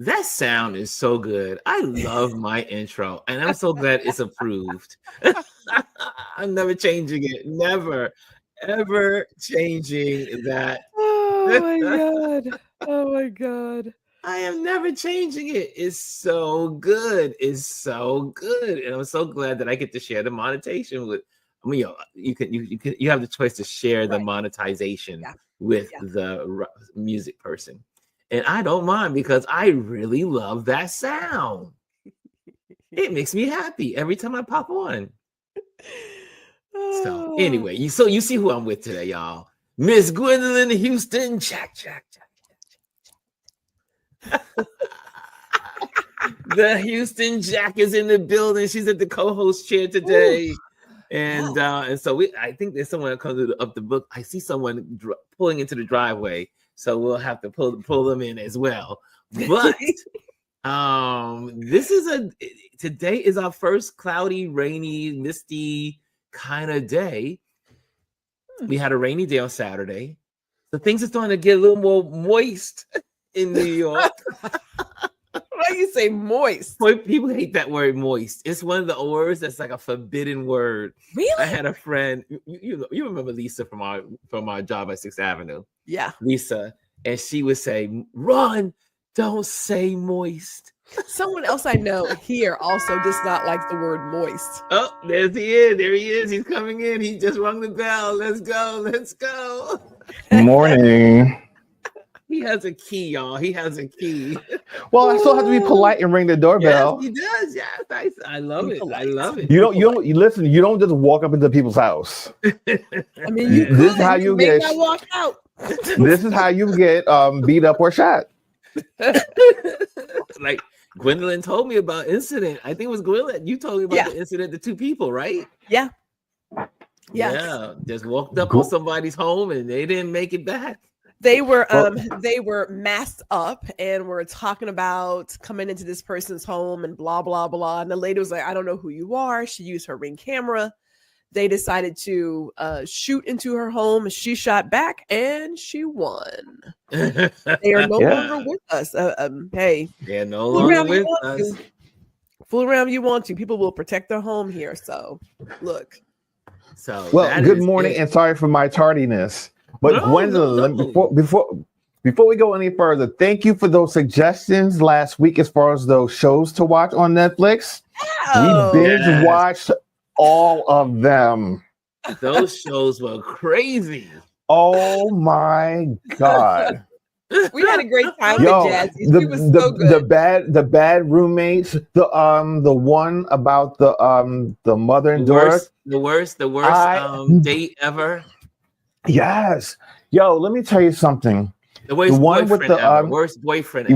That sound is so good. I love my intro, and I'm so glad it's approved. I'm never changing it. Never, ever changing that. Oh my God. Oh my God. I am never changing it. It's so good. It's so good. And I'm so glad that I get to share the monetization with. I mean, you have the choice to share the Right. monetization Yeah. with Yeah. the music person. And I don't mind because I really love that sound. It makes me happy every time I pop on. So Oh. anyway, you see who I'm with today, y'all. Miss Gwendolyn Houston. Jack. The Houston Jack is in the building. She's at the co-host chair today. Ooh. And so I think there's someone that comes up the book. I see someone pulling into the driveway, so we'll have to pull them in as well. But today is our first cloudy, rainy, misty kind of day. We had a rainy day on Saturday, so things are starting to get a little more moist in New York. Why do you say moist? People hate that word moist. It's one of the words that's like a forbidden word. Really? I had a friend, you remember Lisa from our job at 6th Avenue. Yeah. Lisa, and she would say, "Ron, don't say moist." Someone else I know here also does not like the word moist. Oh, there he is. He's coming in. He just rung the bell. Let's go. Morning. He has a key, y'all. He has a key. Well, I still have to be polite and ring the doorbell. Yes, he does. Yes, I love it. I love it. You listen. You don't just walk up into people's house. I mean, this is how you get. Walk out. This is how you get beat up or shot. Like Gwendolyn told me about incident. I think it was Gwendolyn. You told me about the incident. The two people, right? Yeah. Yeah. Just walked up on somebody's home and they didn't make it back. They were masked up and were talking about coming into this person's home and blah, blah, blah. And the lady was like, "I don't know who you are." She used her Ring camera. They decided to shoot into her home. She shot back and she won. They are no longer with us. Hey, they're no longer with us. Fool around if you want to. People will protect their home here. So look. So good morning and sorry for my tardiness. But Gwendolyn, before we go any further, thank you for those suggestions last week as far as those shows to watch on Netflix. We binge watched all of them. Those shows were crazy. Oh my God. We had a great time with Jazzy. She was so good. The bad roommates, the one about the mother and daughter. The worst date ever. Yes. Yo, let me tell you something. The worst boyfriend.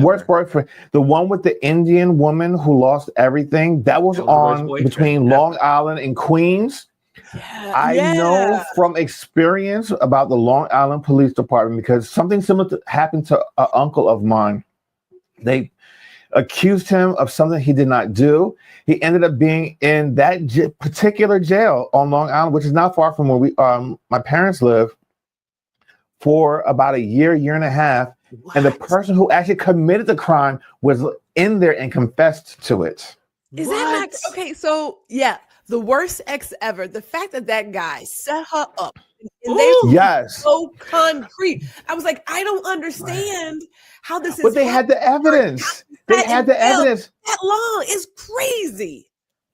The one with the Indian woman who lost everything. That was on between Long Island and Queens. Yeah, I know from experience about the Long Island Police Department because something similar happened to an uncle of mine. They accused him of something he did not do. He ended up being in that particular jail on Long Island, which is not far from where my parents live, for about a year and a half. What? And the person who actually committed the crime was in there and confessed to it. Is that not okay? So the worst ex ever. The fact that guy set her up and they were so concrete. I was like, I don't understand how this is. But they had the evidence. They had the evidence that long. It's crazy.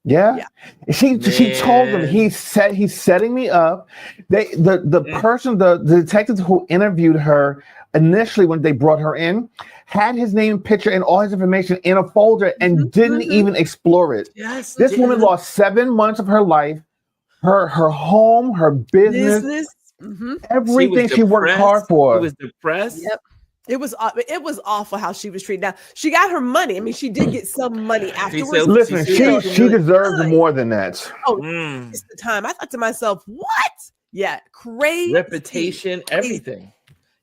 Yeah. She told him he's setting me up. The person, the detective who interviewed her initially when they brought her in, had his name, picture, and all his information in a folder and didn't even explore it. Yes, this woman lost 7 months of her life, her home, her business. Everything she worked hard for. She was depressed. Yep. It was awful how she was treated. Now she got her money. I mean, she did get some money afterwards. Listen, she deserved more than that. Oh, it's the time. I thought to myself, what? Yeah, crazy. Reputation, everything.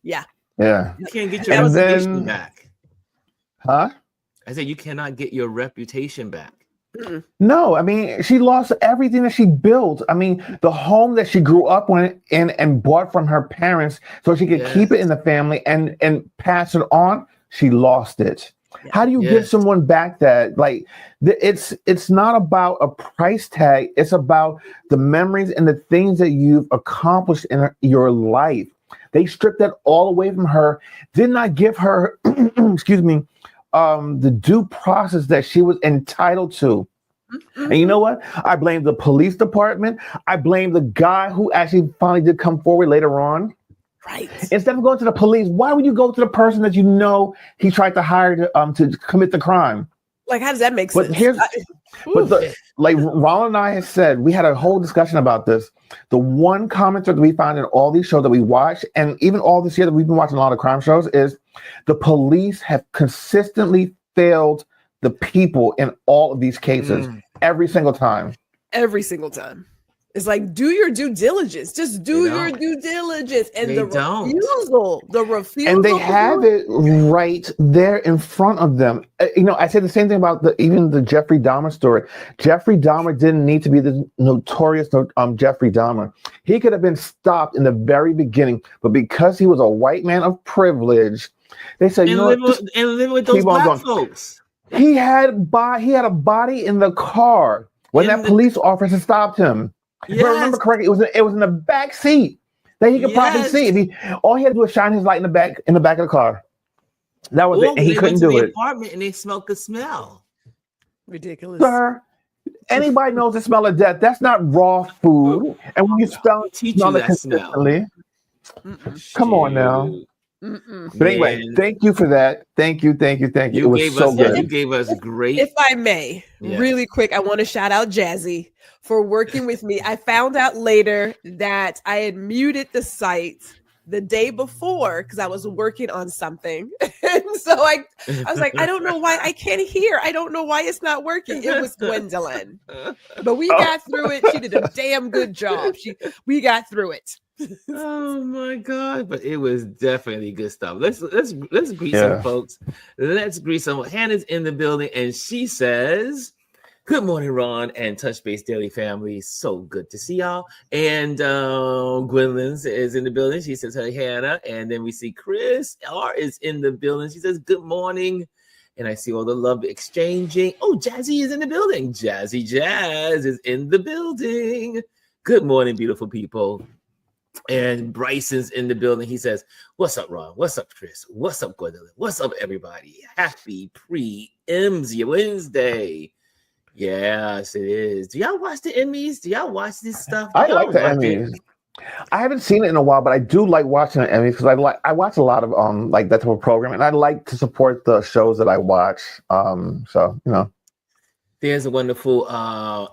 Yeah. You can't get your reputation back. Huh? I said you cannot get your reputation back. No, I mean, she lost everything that she built. I mean, the home that she grew up in and bought from her parents so she could keep it in the family and pass it on, she lost it. How do you give someone back that? Like, it's not about a price tag. It's about the memories and the things that you've accomplished in your life. They stripped that all away from her. Did not give her, excuse me, the due process that she was entitled to. And you know what? I blame the police department. I blame the guy who actually finally did come forward later on. Right. Instead of going to the police, why would you go to the person that you know he tried to hire to commit the crime? Like, how does that make sense? Like Ron and I had said, we had a whole discussion about this. The one commenter that we find in all these shows that we watch, and even all this year that we've been watching a lot of crime shows, is the police have consistently failed the people in all of these cases every single time. Every single time. It's like, do your due diligence. Just do your due diligence. And the refusal. And they have it right there in front of them. I said the same thing about even the Jeffrey Dahmer story. Jeffrey Dahmer didn't need to be the notorious Jeffrey Dahmer. He could have been stopped in the very beginning, but because he was a white man of privilege, they said, live with those black folks. He had a body in the car when that police officer stopped him. If I remember correctly, it was in the back seat that he could probably see. All he had to do was shine his light in the back of the car. That was it. And he couldn't do it. Apartment and they smelled the smell. Ridiculous. Sir, anybody knows the smell of death. That's not raw food. And when you smell it consistently, come on now. But anyway, thank you for that. Thank you. It was so good. You gave us great. If I may, really quick, I want to shout out Jazzy for working with me. I found out later that I had muted the site the day before because I was working on something. And so I was like, I don't know why I can't hear. I don't know why it's not working. It was Gwendolyn. But we got through it. She did a damn good job. We got through it. Oh my God! But it was definitely good stuff. Let's greet some folks. Let's greet some. Hannah's in the building, and she says, "Good morning, Ron and Touch Base Daily family. So good to see y'all." And Gwendolyn is in the building. She says, "Hey, Hannah." And then we see Chris R is in the building. She says, "Good morning." And I see all the love exchanging. Oh, Jazzy is in the building. Jazzy Jazz is in the building. Good morning, beautiful people. And Bryson's in the building. He says, "What's up, Ron? What's up, Chris? What's up, Gwendolyn? What's up, everybody? Happy pre-Emmys Wednesday." Yes, it is. Do y'all watch the Emmys? Do y'all watch this stuff? I like the Emmys. I haven't seen it in a while, but I do like watching the Emmys because I watch a lot of like that type of program, and I like to support the shows that I watch. So There's a wonderful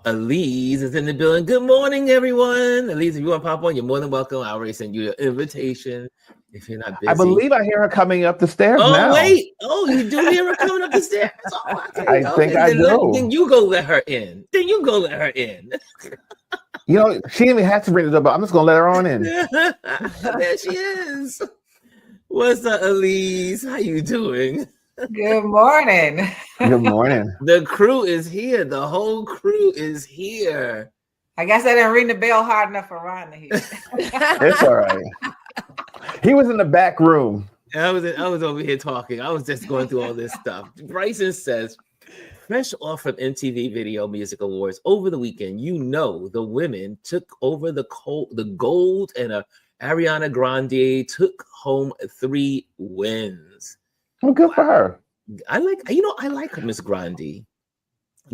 Elise is in the building. Good morning, everyone. Elise, if you want to pop on, you're more than welcome. I already sent you an invitation. If you're not busy. I believe I hear her coming up the stairs now. Oh, wait. Oh, you do hear her coming up the stairs? Oh, okay. I think I do. Then you go let her in. She didn't even have to ring the doorbell. I'm just going to let her on in. There she is. What's up, Elise? How you doing? Good morning. Good morning. The crew is here. The whole crew is here. I guess I didn't ring the bell hard enough for Ron to hear. It's all right. He was in the back room. I was over here talking. I was just going through all this stuff. Bryson says, fresh off from MTV Video Music Awards over the weekend, the women took over the gold, and Ariana Grande took home 3 wins. Well, good for her. I like her, Miss Grande.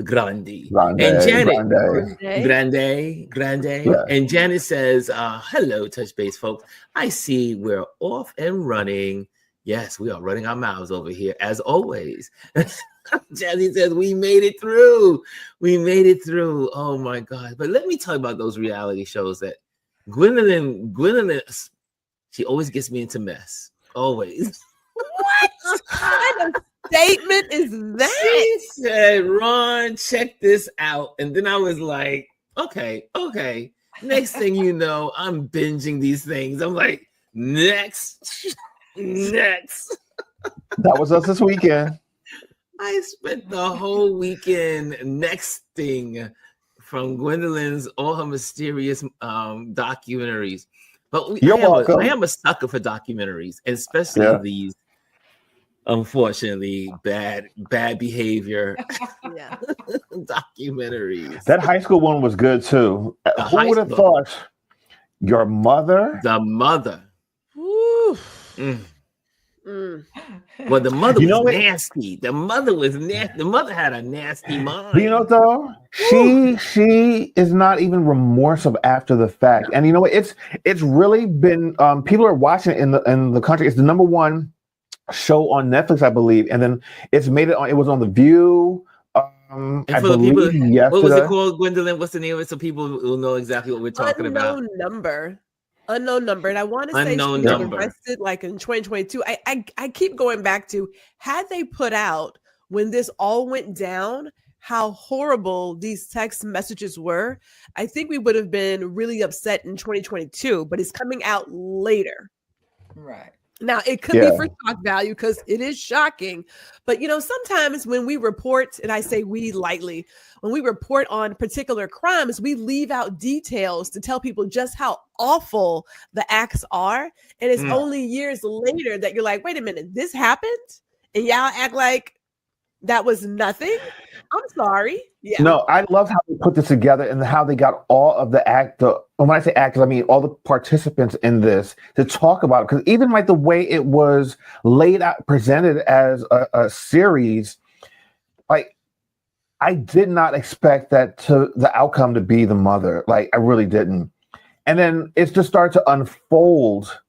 Grande. And Janet. Grande. Yeah. And Janet says, hello, Touch Base folks. I see we're off and running. Yes, we are running our mouths over here, as always. Jazzy says, we made it through. Oh, my God. But let me tell you about those reality shows that Gwendolyn, she always gets me into mess. Always. What kind of statement is that? She said, Ron, check this out. And then I was like, okay. Next thing you know, I'm binging these things. I'm like, next. That was us this weekend. I spent the whole weekend nexting from Gwendolyn's all her mysterious documentaries. But You're welcome. I am a sucker for documentaries, especially these unfortunately, bad behavior Yeah. documentaries. That high school one was good too. The Who high would have school. thought your mother? The mother. Woo. Mm. Mm. Well, the mother You was know what? nasty. The mother was nasty. The mother had a nasty mind. But you know what though? She is not even remorsive after the fact. And you know what? It's really been people are watching it in the country. It's the number one show on Netflix, I believe. And then it's made it on. It was on The View. And I for the believe people, yesterday. what was it called, Gwendolyn? What's the name of it? So people will know exactly what we're talking about. Unknown number. And I want to say Unknown she was number. arrested like in 2022. I keep going back to, had they put out when this all went down how horrible these text messages were, I think we would have been really upset in 2022, but it's coming out later. Right. Now, it could be for shock value because it is shocking. But, you know, sometimes when we report, and I say we lightly, when we report on particular crimes, we leave out details to tell people just how awful the acts are. And it's only years later that you're like, wait a minute, this happened? And y'all act like that was nothing? I'm sorry. Yeah. No, I love how they put this together and how they got all of the when I say actors, I mean all the participants in this to talk about it. Because even like the way it was laid out, presented as a series, like I did not expect the outcome to be the mother. Like I really didn't. And then it just started to unfold.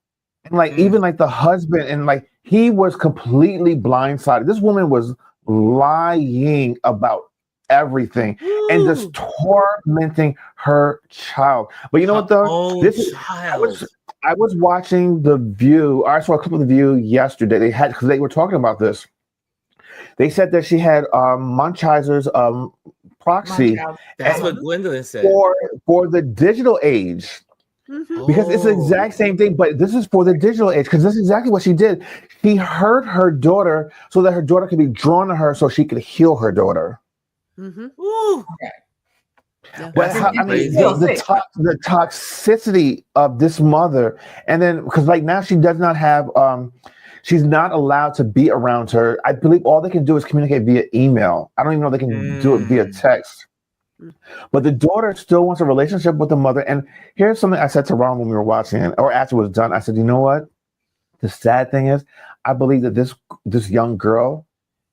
And like even like the husband, and like he was completely blindsided. This woman was lying about everything and just tormenting her child. But you know what though? I was watching The View. I saw a clip of The View yesterday. Because they were talking about this. They said that she had Munchausen's proxy. That's what Gwendolyn said. For the digital age. Because it's the exact same thing, but this is for the digital age, because this is exactly what she did. She hurt her daughter so that her daughter could be drawn to her so she could heal her daughter. Yeah. But the toxicity of this mother, and then because like now she does not have, she's not allowed to be around her. I believe all they can do is communicate via email. I don't even know if they can do it via text. But the daughter still wants a relationship with the mother. And here's something I said to Ron when we were watching it, or after it was done. I said, you know what? The sad thing is, I believe that this young girl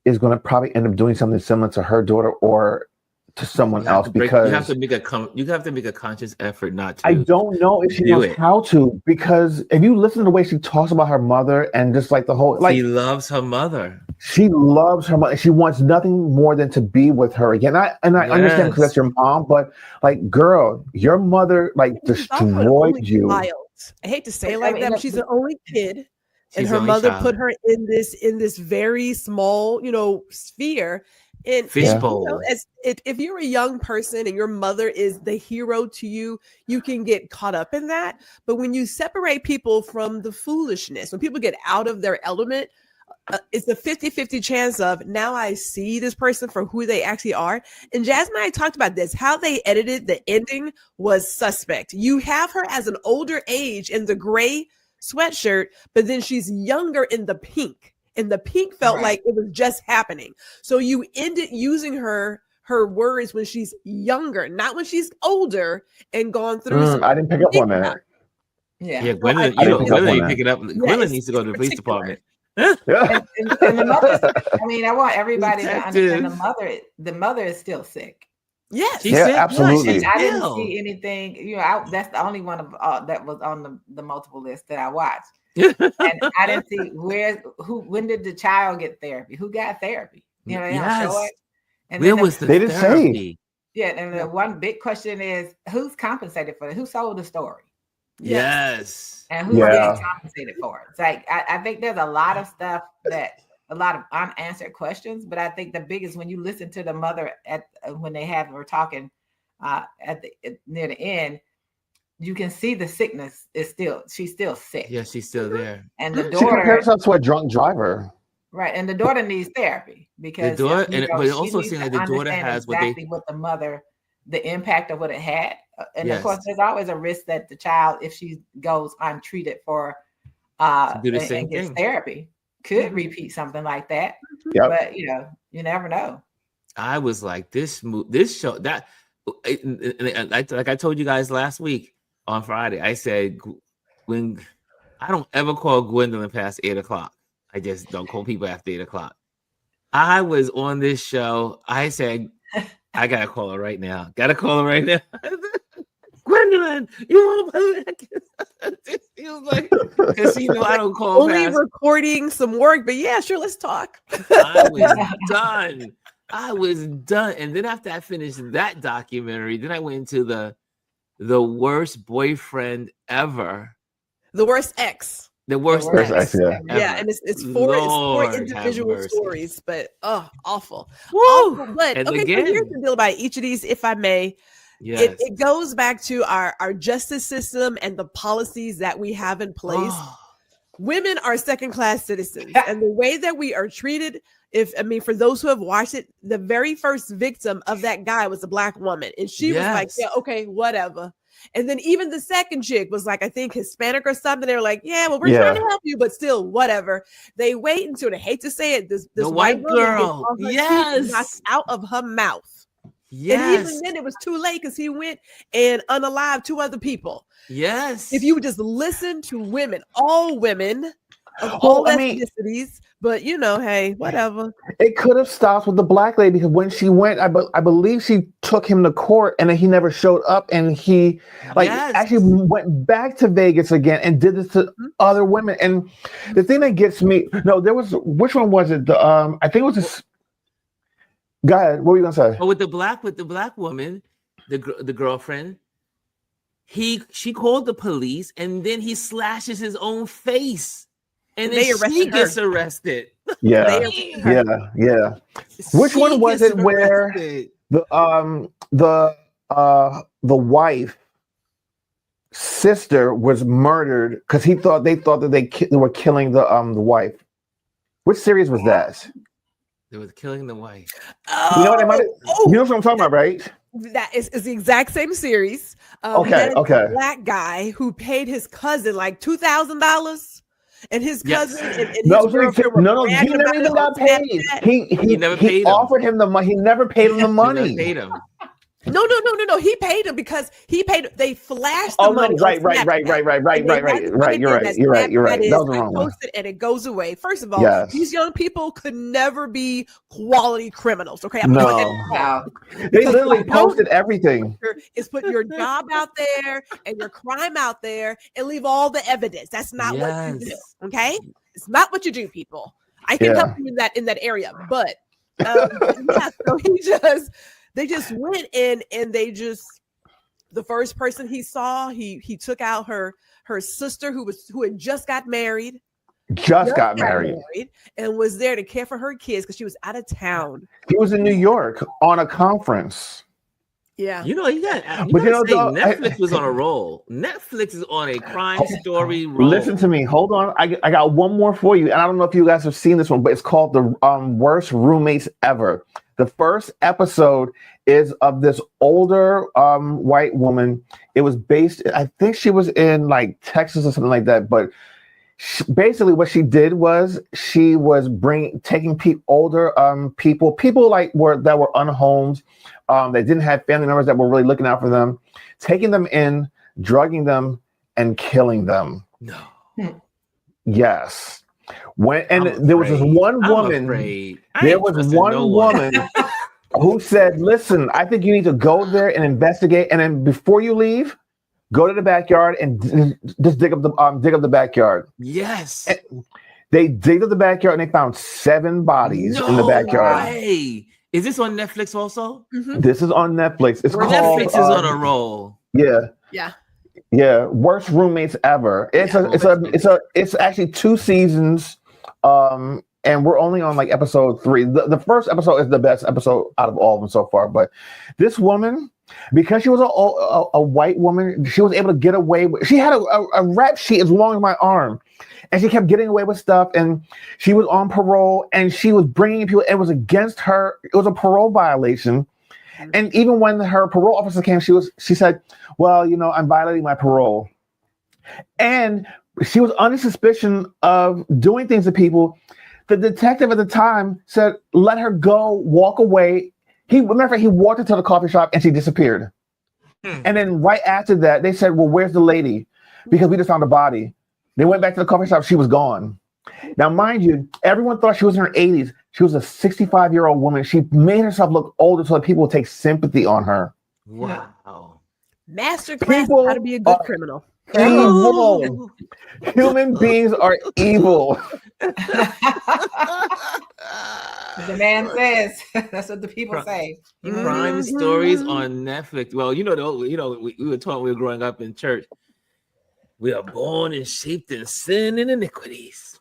is going to probably end up doing something similar to her daughter or to someone else, because you have to make a conscious effort not to. I don't know if she knows how to, because if you listen to the way she talks about her mother and just like the whole, like she loves her mother. She loves her mother. She wants nothing more than to be with her again. I understand because that's your mom, but like, girl, your mother like destroyed you. Child. I hate to say it like that, but she's the only kid, and her mother put her in this very small, sphere. And fishbowl. If you're a young person and your mother is the hero to you, you can get caught up in that. But when you separate people from the foolishness, when people get out of their element, it's a 50-50 chance of, now I see this person for who they actually are. And Jasmine and I talked about this. How they edited the ending was suspect. You have her as an older age in the gray sweatshirt, but then she's younger in the pink. And the pink felt like it was just happening. So you ended using her words when she's younger, not when she's older and gone through. I didn't pick up on that. Yeah, Gwendolyn, you pick it up. Gwendolyn needs to go to the police department. And the mother, I mean, I want everybody to understand the mother is still sick. Yes. Absolutely. I didn't see anything. That's the only one of that was on the multiple list that I watched. And I didn't see when did the child get therapy? Who got therapy? They don't show it. And where was the therapy? Didn't say. Yeah, and the one big question is, who's compensated for it? Who sold the story? Yes. And who's getting compensated for it? It's like I think there's a lot of stuff a lot of unanswered questions, but I think the biggest, when you listen to the mother when we're talking near the end, you can see the sickness she's still sick. Yeah, she's still there. And the daughter, she compares herself to a drunk driver. Right. And the daughter needs therapy because the daughter, but it also seems like the daughter has what the mother, the impact of what it had. And of course, there's always a risk that the child, if she goes untreated for and gets therapy, could repeat something like that. Yep. But you know, you never know. I was like, this show that, like I told you guys last week on Friday, I said, when I don't ever call Gwendolyn past 8:00. I just don't call people after 8:00. I was on this show. I said, I gotta call her right now. Gwendolyn, you won't believe it. He was like, because you know I don't call only past. recording some work, but yeah, sure, let's talk. I was done. And then after I finished that documentary, then I went into the worst boyfriend ever. The worst ex. The worst Worst ex ex, yeah. ever. Yeah, and it's four Lord have individual mercy. stories, but awful. Woo! Awful. But And okay, again, so here's the deal about each of these, if I may. yes. It goes back to our justice system and the policies that we have in place. Oh, Women are second-class citizens, and the way that we are treated, for those who have watched it, the very first victim of that guy was a Black woman, and she was like, Yes. yeah, okay, whatever. And then even the second chick was like, I think Hispanic or something. They were like, yeah, well, we're trying to help you, but still, whatever. They wait until, and I hate to say it, this The white white woman gets girl. all her teeth Yes. knocked out of her mouth. And yes. even then, it was too late because he went and unalived 2 other people. Yes. If you would just listen to women, all women of Well, all I mean- ethnicities, but you know, hey, whatever. It could have stopped with the Black lady because when she went, I believe she took him to court and then he never showed up, and he Yes. actually went back to Vegas again and did this to other women. And the thing that gets me, which one was it? I think it was this. Go ahead. What were you gonna say? But with the black woman, the girlfriend, she called the police, and then he slashes his own face, and then They she arrested gets her. arrested. Yeah, They arrested her. yeah. Which She one was gets it where- arrested. The wife sister was murdered because they thought that they were killing the wife. Which series was that? They were killing the wife. You know what I might? Oh, You know what I'm talking about, right? that is the exact same series. Okay, that is okay. a Black guy who paid his cousin like $2,000, and his Yes. cousin and No, his girlfriend were no, he bragging never about even it on got paid. Snapchat. He never paid him. offered him the money. He never paid him the He money. never paid him. No. He paid him because they flashed the Oh no! money. Right. on Snapchat. Right. And then that's what Right. it You're is. right. You're right. You're right. Snapchat That was the is, wrong I one. post it and it goes away. First of all, Yes. these young people could never be quality criminals. Okay, I'm No. putting that out. Wow. They literally posted everything. Is put your job out there and your crime out there and leave all the evidence. That's not what you do. Yes. Okay, it's not what you do, people. I can Yeah. help you in that area, but yeah. So they just went in and the first person he saw, he took out her sister who had just got married. Just got married. And was there to care for her kids because she was out of town. He was in New York on a conference. Yeah. You know, you got. But you know, say though, Netflix was on a roll. Netflix is on a crime story roll. Listen to me. Hold on. I got one more for you, and I don't know if you guys have seen this one, but it's called the Worst Roommates Ever. The first episode is of this older white woman. It was based. I think she was in like Texas or something like that, but. Basically, what she did was she was taking older people like that were unhomed, that didn't have family members that were really looking out for them, taking them in, drugging them, and killing them. No. Yes. I'm There was this afraid. one I'm woman. afraid. I There ain't was trusting one no woman who said, "Listen, I think you need to go there and investigate, and then before you leave, go to the backyard and just dig up the backyard." Yes. They digged up the backyard and they found 7 bodies in the backyard. Way. Is this on Netflix also? Mhm. This is on Netflix. It's called Netflix is on a roll. Yeah. Worst Roommates Ever. It's actually 2 seasons, and we're only on like episode 3. The first episode is the best episode out of all of them so far. But this woman, because she was a white woman, she was able to get away with. She had a rap sheet as long as my arm, and she kept getting away with stuff. And she was on parole, and she was bringing people. It was against her. It was a parole violation. And even when her parole officer came, she said, "Well, you know, I'm violating my parole," and she was under suspicion of doing things to people The detective at the time said, "Let her go, walk away." He walked into the coffee shop and she disappeared. And then right after that, they said, "Well, where's the lady?" Because we just found a body. They went back to the coffee shop. She was gone. Now, mind you, everyone thought she was in her 80s. She was a 65-year-old woman. She made herself look older so that people would take sympathy on her. Wow. Masterclass on how to be a good criminal. Evil. Human beings are evil. The man says that's what the people say. Crime stories on Netflix. Well, we were taught when we were growing up in church. We are born and shaped in sin and iniquities.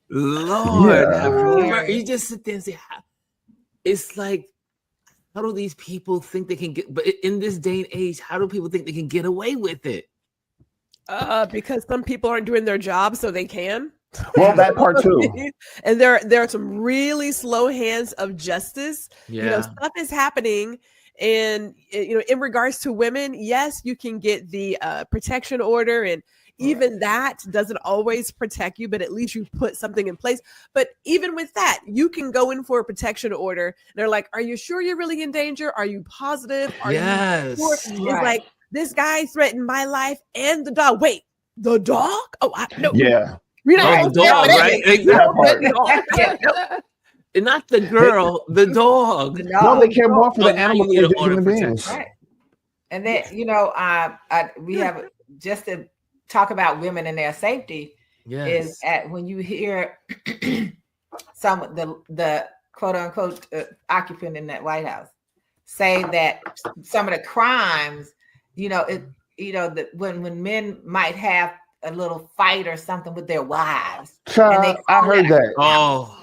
Lord, you just sit there and say, it's like, how do these people think they can get? But in this day and age, how do people think they can get away with it? Because some people aren't doing their job, so they can. Well, that part too. And there are some really slow hands of justice. Yeah. Stuff is happening. And in regards to women, yes, you can get the protection order, and even that doesn't always protect you, but at least you put something in place. But even with that, you can go in for a protection order. They're like, "Are you sure you're really in danger? Are you positive? Are you sure?" It's like, this guy threatened my life and the dog. Wait, the dog? Oh, no. Yeah. You're not the dog, right? Exactly. And not the girl, the dog. No, they care more for the now animal you than need the an order human of beings. protection. Right. And then, we have just to talk about women and their safety. Yes. Is at when you hear some the quote unquote occupant in that White House say that some of the crimes, when men might have a little fight or something with their wives. Child, I heard that. Oh.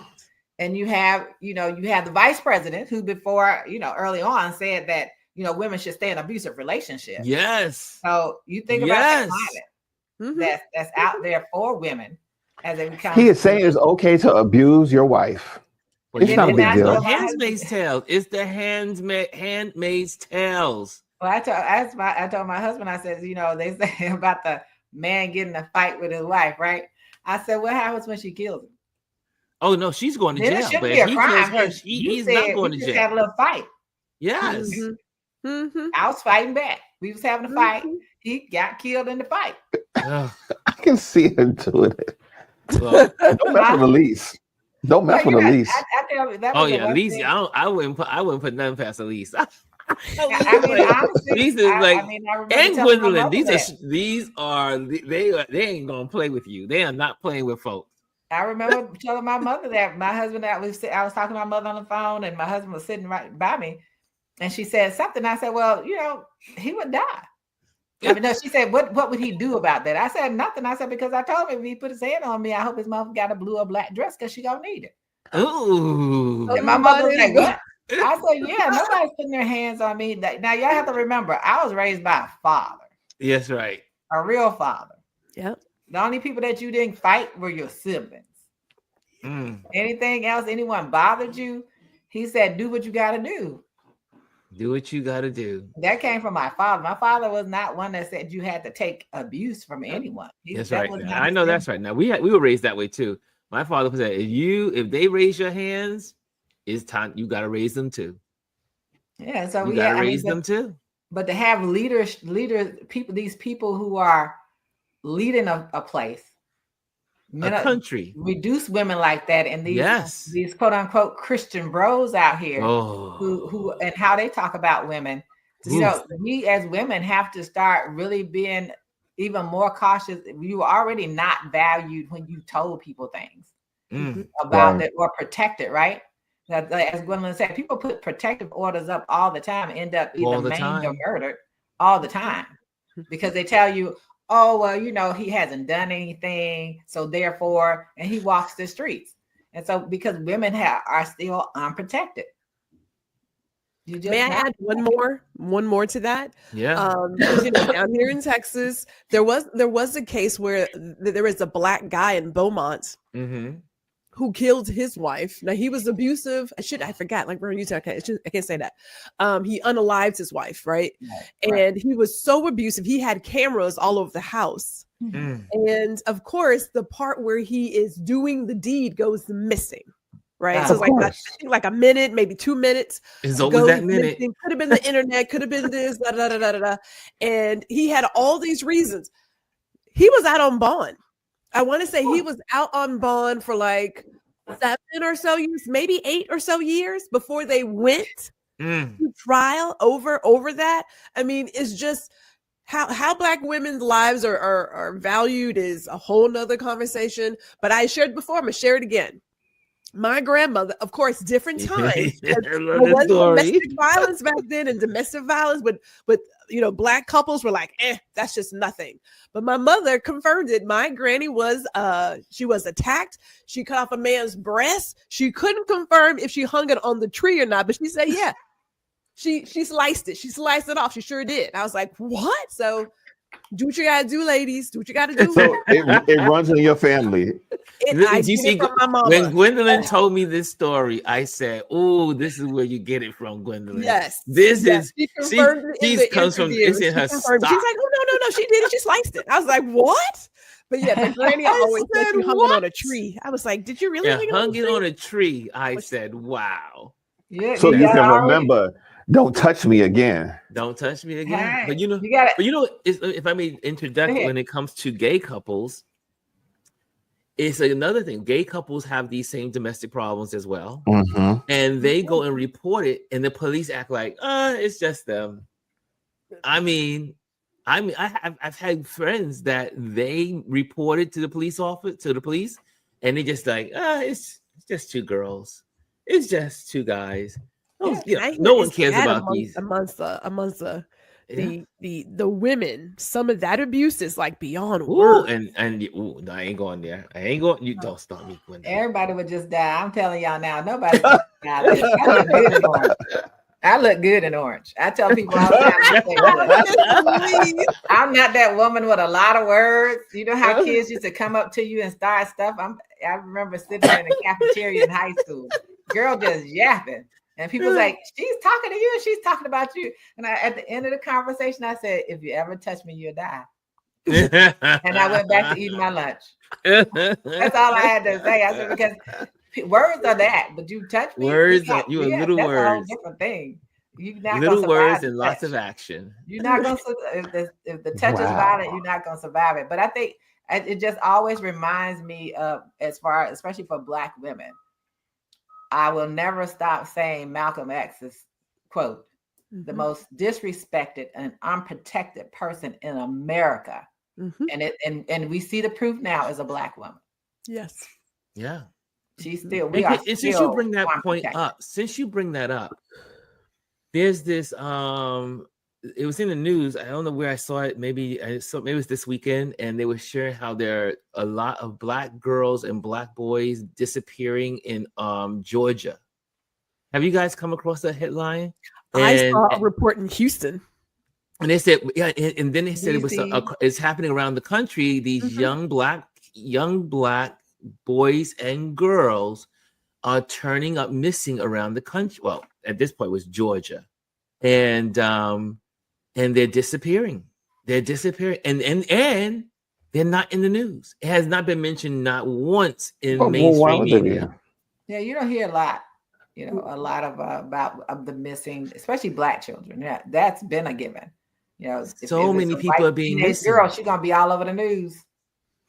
And you have the vice president who before, early on said that, women should stay in abusive relationships. Yes. So you think about that climate that's out there for women as they become. He is saying it's okay to abuse your wife. Well, it's not a big deal. Handmaid's Tale. It's the Handmaid's Tales. Well, I told my husband, I said, they say about the man getting a fight with his wife, right? I said, what happens when she kills him? Oh no, she's going to Then jail. it should But be a if he crime. kills her, he's not going to jail. Had a little fight. Yes. I was fighting back. We was having a fight. He got killed in the fight. I can see him doing it. Well, don't mess with Elise. Don't mess with Elise. I tell you, that oh was yeah, Elise. thing. I wouldn't put nothing past Elise. Honestly, These is like, and Gwendolyn. These are they ain't gonna play with you. They are not playing with folks. I remember telling my mother that my husband, I was talking to my mother on the phone, and my husband was sitting right by me, and she said something. I said, "Well, he would die." I mean, no, she said, "What would he do about that?" I said, "Nothing." I said, "Because I told him if he put his hand on me, I hope his mom got a blue or black dress because she gonna need it." Ooh. And my mother was like, "What?" I said, "Yeah, nobody's putting their hands on me." Now y'all have to remember, I was raised by a father. Yes, right. A real father. Yep. The only people that you didn't fight were your siblings. Anything else, anyone bothered you, he said, "Do what you got to do." Do what you got to do. That came from my father. My father was not one that said you had to take abuse from anyone. That's right. I know that's right. Now we were raised that way too. My father said, if they raise your hands, it's time you got to raise them too. Yeah, so you got to raise them too. But to have leaders, people, these people who are leading a place, a country, reduce women like that, and these quote unquote Christian bros out here who and how they talk about women. We as women have to start really being even more cautious. You were already not valued when you told people things about it or protected, right? As Gwendolyn said, people put protective orders up all the time, end up either maimed or murdered all the time because they tell you, "Oh, well, he hasn't done anything, so therefore," and he walks the streets. And so because women are still unprotected. May I add one more to that? Yeah. Down here in Texas, there was a case where there was a black guy in Beaumont who killed his wife. Now he was abusive. I forgot. Like Vern, you said, I can't say that. He unalived his wife, right? And he was so abusive. He had cameras all over the house. Mm. And of course, the part where he is doing the deed goes missing. Right. So Of it's like, I course. think like a minute, maybe 2 minutes. It's always that minute. Could have been the internet, could have been this, da, da, da, da, da, da. And he had all these reasons. He was out on bond. I want to say he was out on bond for like 7 or so years, maybe 8 or so years before they went to trial over that. I mean, it's just how Black women's lives are valued is a whole nother conversation. But I shared before, I'm gonna share it again. My grandmother, of course, different times. I There love was the story. domestic violence back then, and domestic violence, but Black couples were like, that's just nothing. But my mother confirmed it. My granny was she was attacked. She cut off a man's breast. She couldn't confirm if she hung it on the tree or not, but she said, yeah, she sliced it. She sliced it off. She sure did. I was like, what? So do what you gotta do, ladies. Do what you gotta do. So it runs in your family. I You get see, it from my mama. when Gwendolyn told me this story, I said, "Oh, this is where you get it from, Gwendolyn." Yes, This yes. is She confirmed it in she the comes from interview. it's in She her confirmed. stock. She's like, oh no, she did it. She sliced it. I was like, what? But yeah, but Granny always said she hung it on a tree. I was like, did you really Yeah, hang it on a tree? a tree. I said, "Wow, Yeah, So you gotta can always- remember, don't touch me again. don't touch me again." Hey, But you know, gotta if I may interject, Go ahead. when it comes to gay couples, it's another thing. Gay couples have these same domestic problems as well, Mm-hmm. and they go and report it, and the police act like, it's just them. I've had friends that they reported to the police office, and they just like, it's just 2 girls, it's just 2 guys. Oh, no one cares about these. amongst the women. Some of that abuse is like beyond words. No, I ain't going there. I ain't going. You don't stop me, Gwendolyn. everybody would just die. I'm telling y'all now, nobody would die. I look good in orange. I look good in orange. I tell people all the time, I'm not that woman with a lot of words. You know how kids used to come up to you and start stuff? I remember sitting in the cafeteria in high school, girl just yapping. And people was like, she's talking to you and she's talking about you. And at the end of the conversation, I said, if you ever touch me, you'll die. And I went back to eating my lunch. That's all I had to say. I said, because words are that, but you touch me. Words that's are you a little a whole words. different thing. You're not Little gonna words survive and lots touch. of action. You're not gonna if the touch is violent, you're not gonna survive it. But I think it just always reminds me of, as far, especially for Black women, I will never stop saying Malcolm X's quote, the most disrespected and unprotected person in America. And we see the proof now is a Black woman. Yes. Yeah. She's still, Since you bring that point up, there's this it was in the news. I don't know where I saw it. Maybe it was this weekend, and they were sharing how there are a lot of Black girls and Black boys disappearing in Georgia. Have you guys come across that headline? I saw a report in Houston. And they said, and then they said it's happening around the country. These young black boys and girls are turning up missing around the country. Well, at this point, it was Georgia, and they're disappearing. They're disappearing, and they're not in the news. It has not been mentioned not once in mainstream media. Yeah, you don't hear a lot. A lot of about the missing, especially Black children. Yeah, that's been a given. So many people are being missing. Girl, she's gonna be all over the news.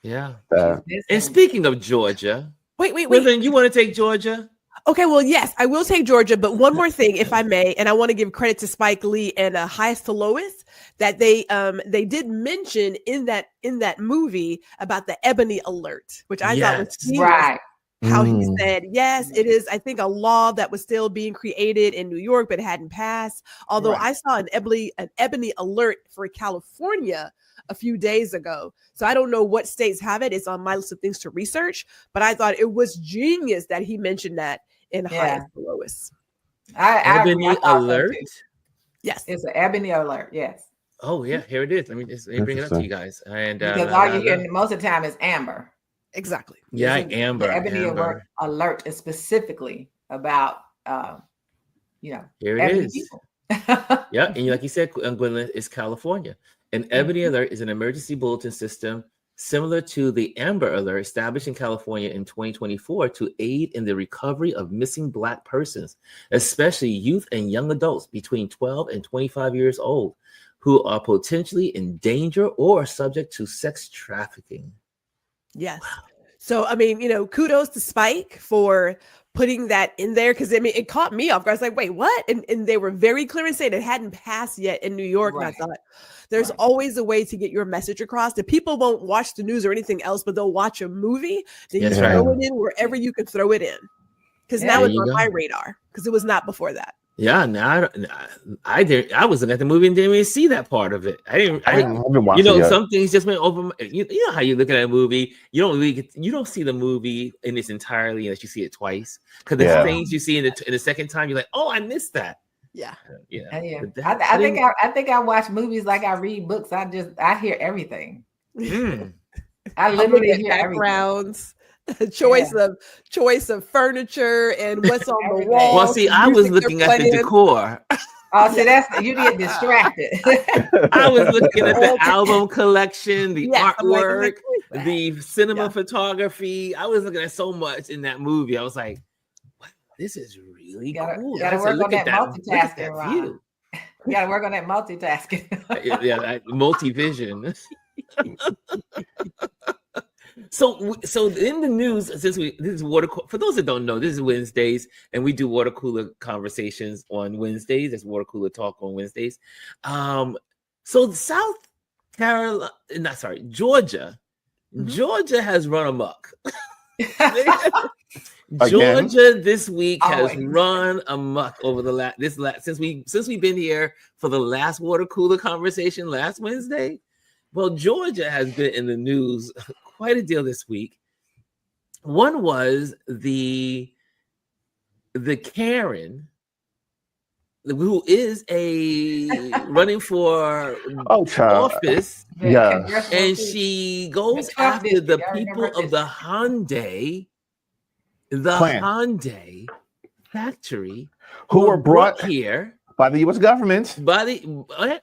Yeah. And speaking of Georgia, wait. Then you want to take Georgia? Okay, well, yes, I will take Georgia, but one more thing, if I may, and I want to give credit to Spike Lee and Highest to Lowest, that they did mention in that movie about the Ebony Alert, which I thought was genius. Right. How he said, yes, it is, I think, a law that was still being created in New York, but hadn't passed. Although I saw an Ebony Alert for California a few days ago. So I don't know what states have it. It's on my list of things to research, but I thought it was genius that he mentioned that in Highest to Lowest. Ebony Alert? Yes. It's an Ebony Alert, yes. Oh, yeah, here it is. Let me bring it up to you guys. And because all you hear most of the time is Amber. Exactly. Yeah, This is Amber. the Ebony Amber. alert is specifically about Here it ebony is. people. Yeah, and like you said, Gwendolyn, it's California. An Ebony Alert is an emergency bulletin system similar to the Amber Alert established in California in 2024 to aid in the recovery of missing Black persons, especially youth and young adults between 12 and 25 years old who are potentially in danger or subject to sex trafficking. Yes. So, I mean, kudos to Spike for putting that in there, because I mean, it caught me off guard. I was like, wait, what? And they were very clear in saying it hadn't passed yet in New York. Right. And I thought, there's always a way to get your message across. The people won't watch the news or anything else, but they'll watch a movie. Then you That's throw right. it in wherever you can throw it in. Because Yeah. now There it's you on go. my radar, because it was not before that. Yeah, now I did. I was looking at the movie and didn't even see that part of it. I didn't. I haven't watched it yet. Some things just went over. You know how you look at a movie, you don't really you don't see the movie in its entirely unless you see it twice. Because the Yeah. things you see in the second time, you're like, oh, I missed that. Yeah. Yeah. Yeah. But that- I think I watch movies like I read books. I hear everything. Mm. I I'm literally looking hear at everything. backgrounds, choice of furniture and what's on the Everything. wall. Well, see, I was looking at the decor. Oh, so that's you get distracted. I was looking at the Okay. album collection, the Yes, I'm like, artwork, what is that? the cinema Yeah. photography. I was looking at so much in that movie. I was like, wow, this is really Gotta- cool. gotta I said, work look on at that look at multitasking, that Ron. view. You gotta work on that multitasking. Yeah, multi-vision. So in the news, since this is for those that don't know, this is Wednesdays, and we do water cooler conversations on Wednesdays. That's water cooler talk on Wednesdays. So South Carolina, Georgia, Georgia has run amok. Again? Georgia this week has Always. run amok over the since we've been here for the last water cooler conversation last Wednesday. Well, Georgia has been in the news quite a deal this week. One was the Karen who is running for Oh, child. office, Yes. and she goes The 12th after the district, I people remember of the this. Hyundai, Plant. Hyundai factory, Who were brought here by the U.S. government.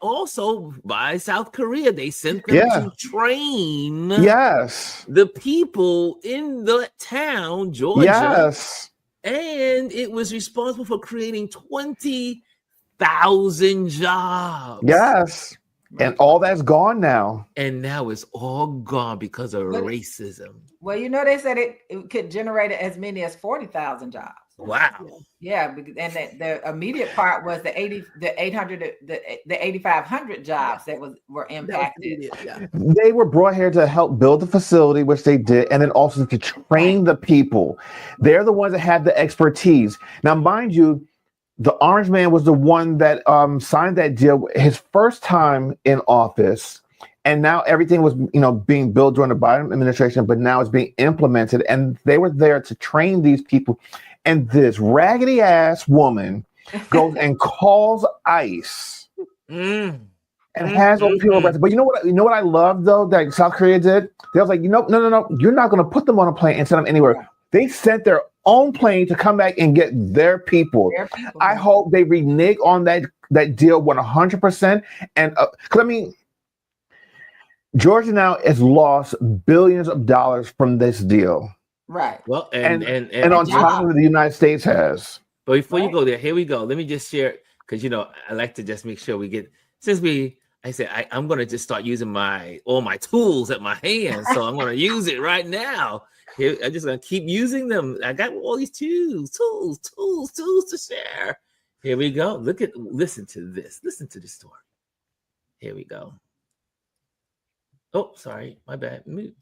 also by South Korea. They sent them Yeah. to train Yes. the people in the town, Georgia, Yes. and it was responsible for creating 20,000 jobs. Yes. And all that's gone now. And now it's all gone because of But- racism. Well, they said it could generate as many as 40,000 jobs. Wow. Yeah, and the immediate part was the 8,500 jobs that were That was impacted. immediate, yeah. They were brought here to help build the facility, which they did, and then also to train the people. They're the ones that had the expertise. Now, mind you, the Orange Man was the one that signed that deal his first time in office. And now everything was, being built during the Biden administration, but now it's being implemented. And they were there to train these people. And this raggedy ass woman goes and calls ICE Mm. and has all the people arrested. But you know what I love though that South Korea did? They was like, no, you're not going to put them on a plane and send them anywhere. They sent their own plane to come back and get their people. I hope they renege on that deal 100%. And because Georgia now has lost billions of dollars from this deal, Right. Well, and and on top of it, the United States has. But before you Right. go there, here we go. Let me just share, because I like to just make sure we get, I'm gonna just start using all my tools at my hands. So I'm gonna use it right now. Here, I'm just gonna keep using them. I got all these tools to share. Here we go. Listen to this. Listen to this story. Here we go. Oh, sorry, my bad. Mute.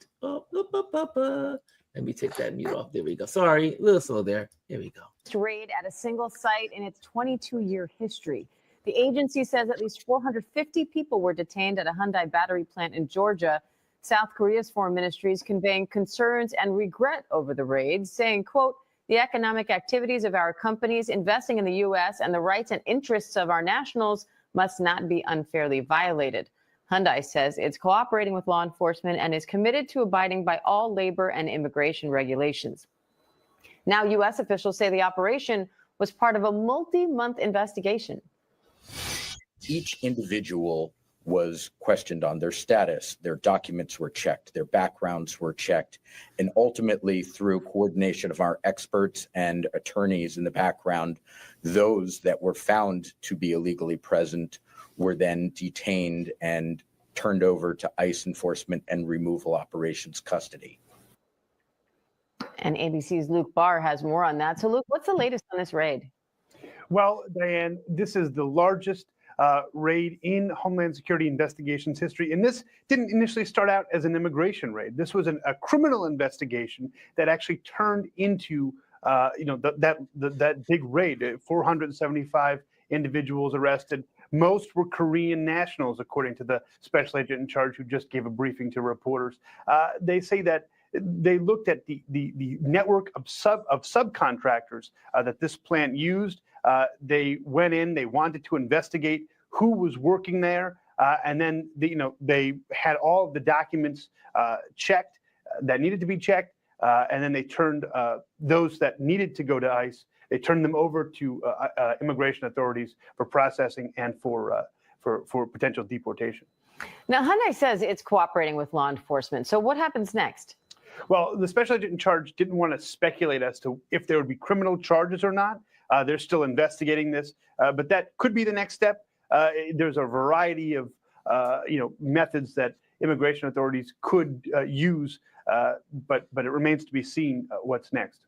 Let me take that mute off. There we go. Sorry, a little slow there. Here we go. Raid at a single site in its 22-year history. The agency says at least 450 people were detained at a Hyundai battery plant in Georgia. South Korea's foreign ministry is conveying concerns and regret over the raid, saying, quote, the economic activities of our companies investing in the U.S. and the rights and interests of our nationals must not be unfairly violated. Hyundai says it's cooperating with law enforcement and is committed to abiding by all labor and immigration regulations. Now, U.S. officials say the operation was part of a multi-month investigation. Each individual was questioned on their status, their documents were checked, their backgrounds were checked, and ultimately through coordination of our experts and attorneys in the background, those that were found to be illegally present were then detained and turned over to ICE enforcement and removal operations custody. And ABC's Luke Barr has more on that. So Luke, what's the latest on this raid? Well, Diane, this is the largest raid in Homeland Security investigations history. And this didn't initially start out as an immigration raid. This was a criminal investigation that actually turned into, that big raid. 475 individuals arrested. Most were Korean nationals, according to the special agent in charge who just gave a briefing to reporters. They say that they looked at the network of subcontractors that this plant used. They went in, they wanted to investigate who was working there, and then they had all of the documents checked that needed to be checked, and then they turned those that needed to go to ICE. They turned them over to immigration authorities for processing and for potential deportation. Now, Hyundai says it's cooperating with law enforcement. So what happens next? Well, the special agent in charge didn't want to speculate as to if there would be criminal charges or not. They're still investigating this, but that could be the next step. There's a variety of methods that immigration authorities could use, but it remains to be seen what's next.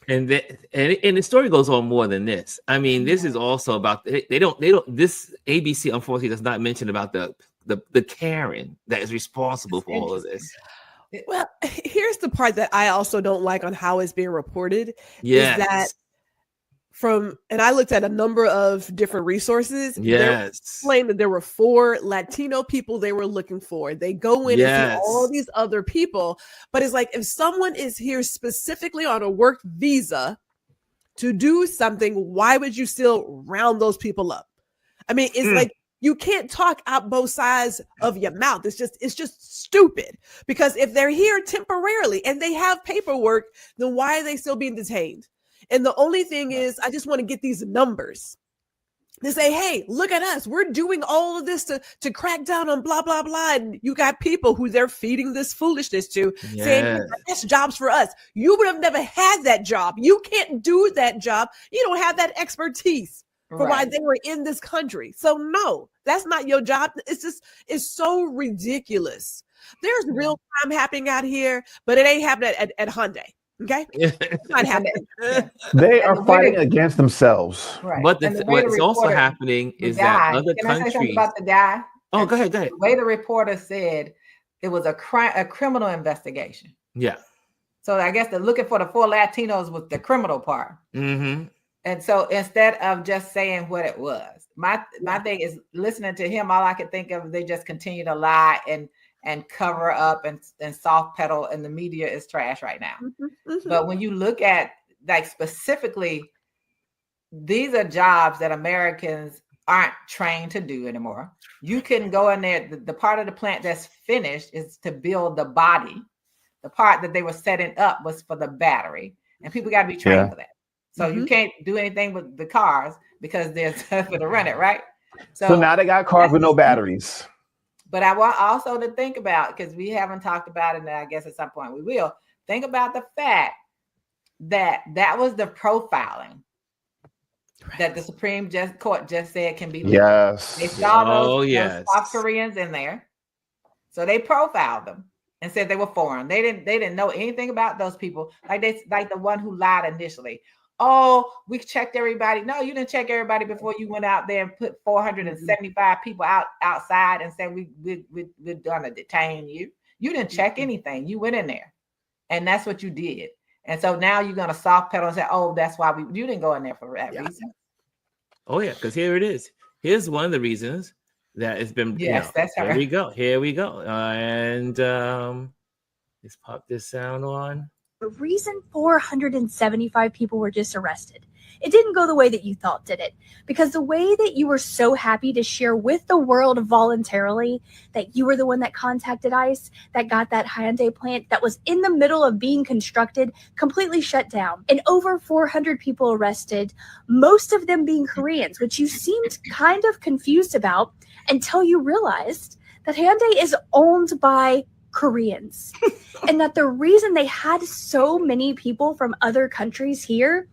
And the story goes on more than this. I mean, this is also about they don't. This ABC unfortunately does not mention about the Karen that is responsible for all of this. Well, here's the part that I also don't like on how it's being reported. Yes. Is that and I looked at a number of different resources. Yes. They claimed that there were 4 Latino people they were looking for. They go in and see all these other people. But it's like, if someone is here specifically on a work visa to do something, why would you still round those people up? I mean, it's like, you can't talk out both sides of your mouth. It's just stupid, because if they're here temporarily and they have paperwork, then why are they still being detained? And the only thing is, I just want to get these numbers. They say, hey, look at us. We're doing all of this to crack down on blah, blah, blah. And you got people who they're feeding this foolishness to, saying, that's jobs for us. You would have never had that job. You can't do that job. You don't have that expertise for why they were in this country. So no, that's not your job. It's so ridiculous. There's real crime happening out here, but it ain't happening at Hyundai. Okay, it's not happening. They are fighting against themselves. Right. But what's also happening is that other Can I say something countries. about the guy? Oh, go ahead. The way the reporter said it was a criminal investigation. Yeah. So I guess they're looking for the 4 Latinos with the criminal part. Mm-hmm. And so instead of just saying what it was, my thing is, listening to him, all I could think of, they just continue to lie and cover up and soft pedal, and the media is trash right now. But when you look at, like, specifically, these are jobs that Americans aren't trained to do anymore. You can go in there, the part of the plant that's finished is to build the body. The part that they were setting up was for the battery, and people got to be trained for that. So you can't do anything with the cars because there's for to run it, right? So now they got cars with no batteries. But I want also to think about, because we haven't talked about it, and I guess at some point we will, think about the fact that was the profiling that the Supreme Court just said can be legal. Yes. They saw those South Koreans in there. So they profiled them and said they were foreign. They didn't know anything about those people. Like the one who lied initially. Oh, we checked everybody. No, you didn't check everybody before you went out there and put 475 people outside and said we're gonna detain you. You didn't check anything. You went in there, and that's what you did. And so now you're gonna soft pedal and say, "Oh, that's why you didn't go in there for that reason." Oh yeah, because here it is. Here's one of the reasons that it's been. Yes, that's here right. we go. Here we go. And let's pop this sound on. The reason 475 people were just arrested, it didn't go the way that you thought, did it? Because the way that you were so happy to share with the world voluntarily that you were the one that contacted ICE, that got that Hyundai plant that was in the middle of being constructed, completely shut down, and over 400 people arrested, most of them being Koreans, which you seemed kind of confused about until you realized that Hyundai is owned by Koreans. And that the reason they had so many people from other countries here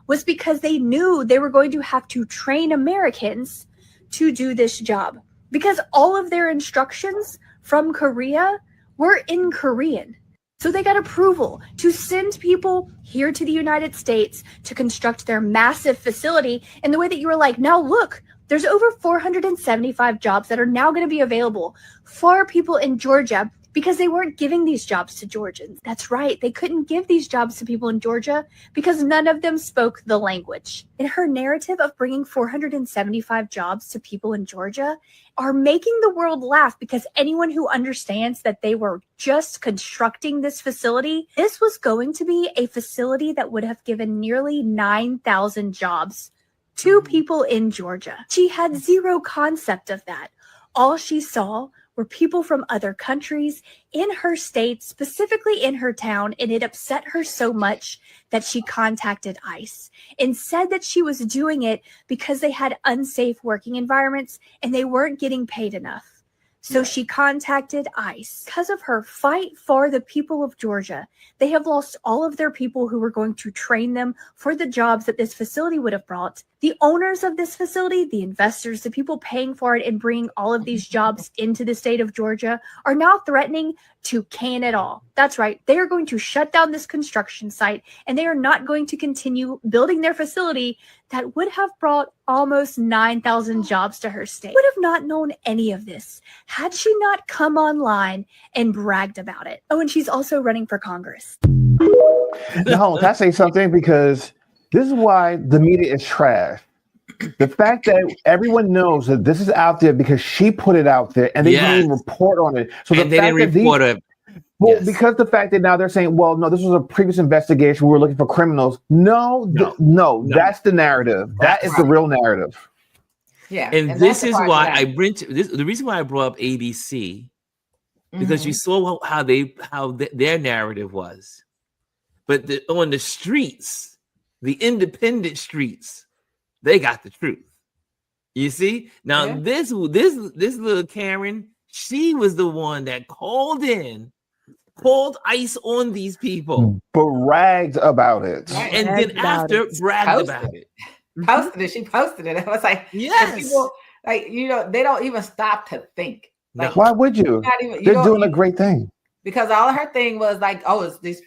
was because they knew they were going to have to train Americans to do this job. Because all of their instructions from Korea were in Korean. So they got approval to send people here to the United States to construct their massive facility in the way that you were like, now look, there's over 475 jobs that are now going to be available for people in Georgia, because they weren't giving these jobs to Georgians. That's right. They couldn't give these jobs to people in Georgia because none of them spoke the language. In her narrative of bringing 475 jobs to people in Georgia are making the world laugh, because anyone who understands that they were just constructing this facility, this was going to be a facility that would have given nearly 9,000 jobs to people in Georgia. She had zero concept of that. All she saw were people from other countries in her state, specifically in her town, and it upset her so much that she contacted ICE and said that she was doing it because they had unsafe working environments and they weren't getting paid enough. So she contacted ICE. Because of her fight for the people of Georgia, they have lost all of their people who were going to train them for the jobs that this facility would have brought. The owners of this facility, the investors, the people paying for it and bringing all of these jobs into the state of Georgia are now threatening to can it all. That's right. They are going to shut down this construction site, and they are not going to continue building their facility that would have brought almost 9,000 jobs to her state. Would have not known any of this had she not come online and bragged about it. Oh, and she's also running for Congress. No, can I say something? Because this is why the media is trash. The fact that everyone knows that this is out there because she put it out there and they didn't even report on it. So and the fact that because the fact that now they're saying, well, no, this was a previous investigation. We were looking for criminals. No, that's the narrative. That is the real narrative. Yeah. And this is why I bring this. The reason why I brought up ABC, because you saw how their narrative was. But on the streets, the independent streets, they got the truth. You see? Now, this little Karen, she was the one that called ICE on these people. Bragged about it. And then after, bragged about it. Posted it. She posted it. I was like, yes. People, like, they don't even stop to think. Like, why would you? They're doing a great thing. Because all of her thing was like, oh, it's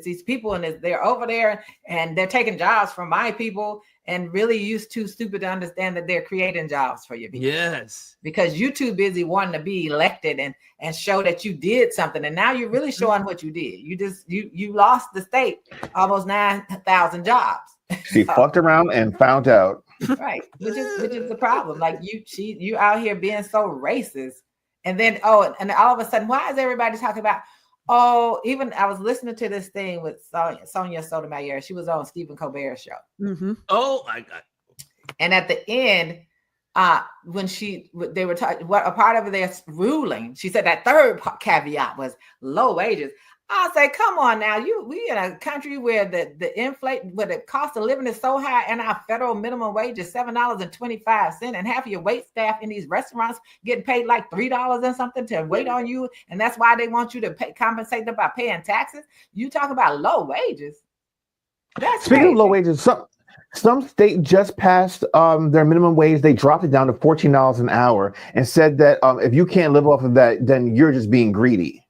these people and they're over there and they're taking jobs from my people, and really you too stupid to understand that they're creating jobs for your people. Yes. Because you too busy wanting to be elected and show that you did something. And now you're really showing what you did. You lost the state almost 9,000 jobs. She fucked around and found out. Right. Which is the problem. Like you out here being so racist. And then, and all of a sudden, why is everybody talking about, even I was listening to this thing with Sonia Sotomayor. She was on Stephen Colbert's show. Mm-hmm. Oh, my God. And at the end, when they were talking, what a part of their ruling, she said that third caveat was low wages. I say, come on now, we in a country where where the cost of living is so high, and our federal minimum wage is $7.25, and half of your wait staff in these restaurants getting paid like $3 and something to wait on you, and that's why they want you to compensate them by paying taxes. You talk about low wages. That's Speaking crazy. of low wages, some state just passed their minimum wage. They dropped it down to $14 an hour and said that if you can't live off of that, then you're just being greedy.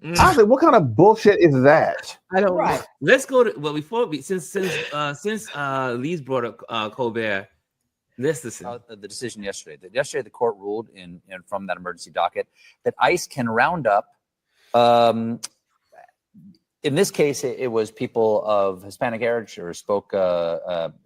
I was like, what kind of bullshit is that? I don't Right. Let's go to since Lee's brought up Colbert, let's listen. The decision yesterday. Yesterday, the court ruled in from that emergency docket that ICE can round up. In this case, it was people of Hispanic heritage or spoke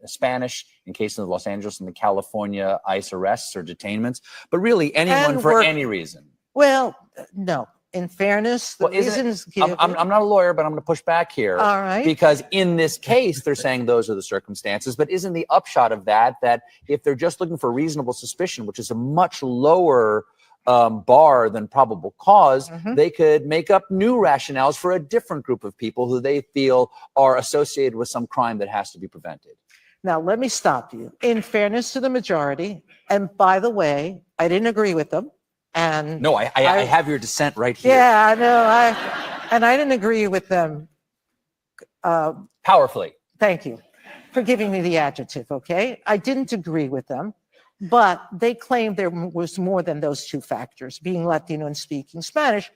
Spanish. In case of Los Angeles and the California ICE arrests or detainments, but really anyone for any reason. Well, no. In fairness, the Well, reasons given. I'm not a lawyer, but I'm going to push back here. All right. Because in this case, they're saying those are the circumstances. But isn't the upshot of that if they're just looking for reasonable suspicion, which is a much lower bar than probable cause, they could make up new rationales for a different group of people who they feel are associated with some crime that has to be prevented? Now, let me stop you. In fairness to the majority, and by the way, I didn't agree with them. And No, I have your dissent right here. yeah, I know. I didn't agree with them. Powerfully. Thank you for giving me the adjective, okay? I didn't agree with them, but they claimed there was more than those two factors, being Latino and speaking Spanish.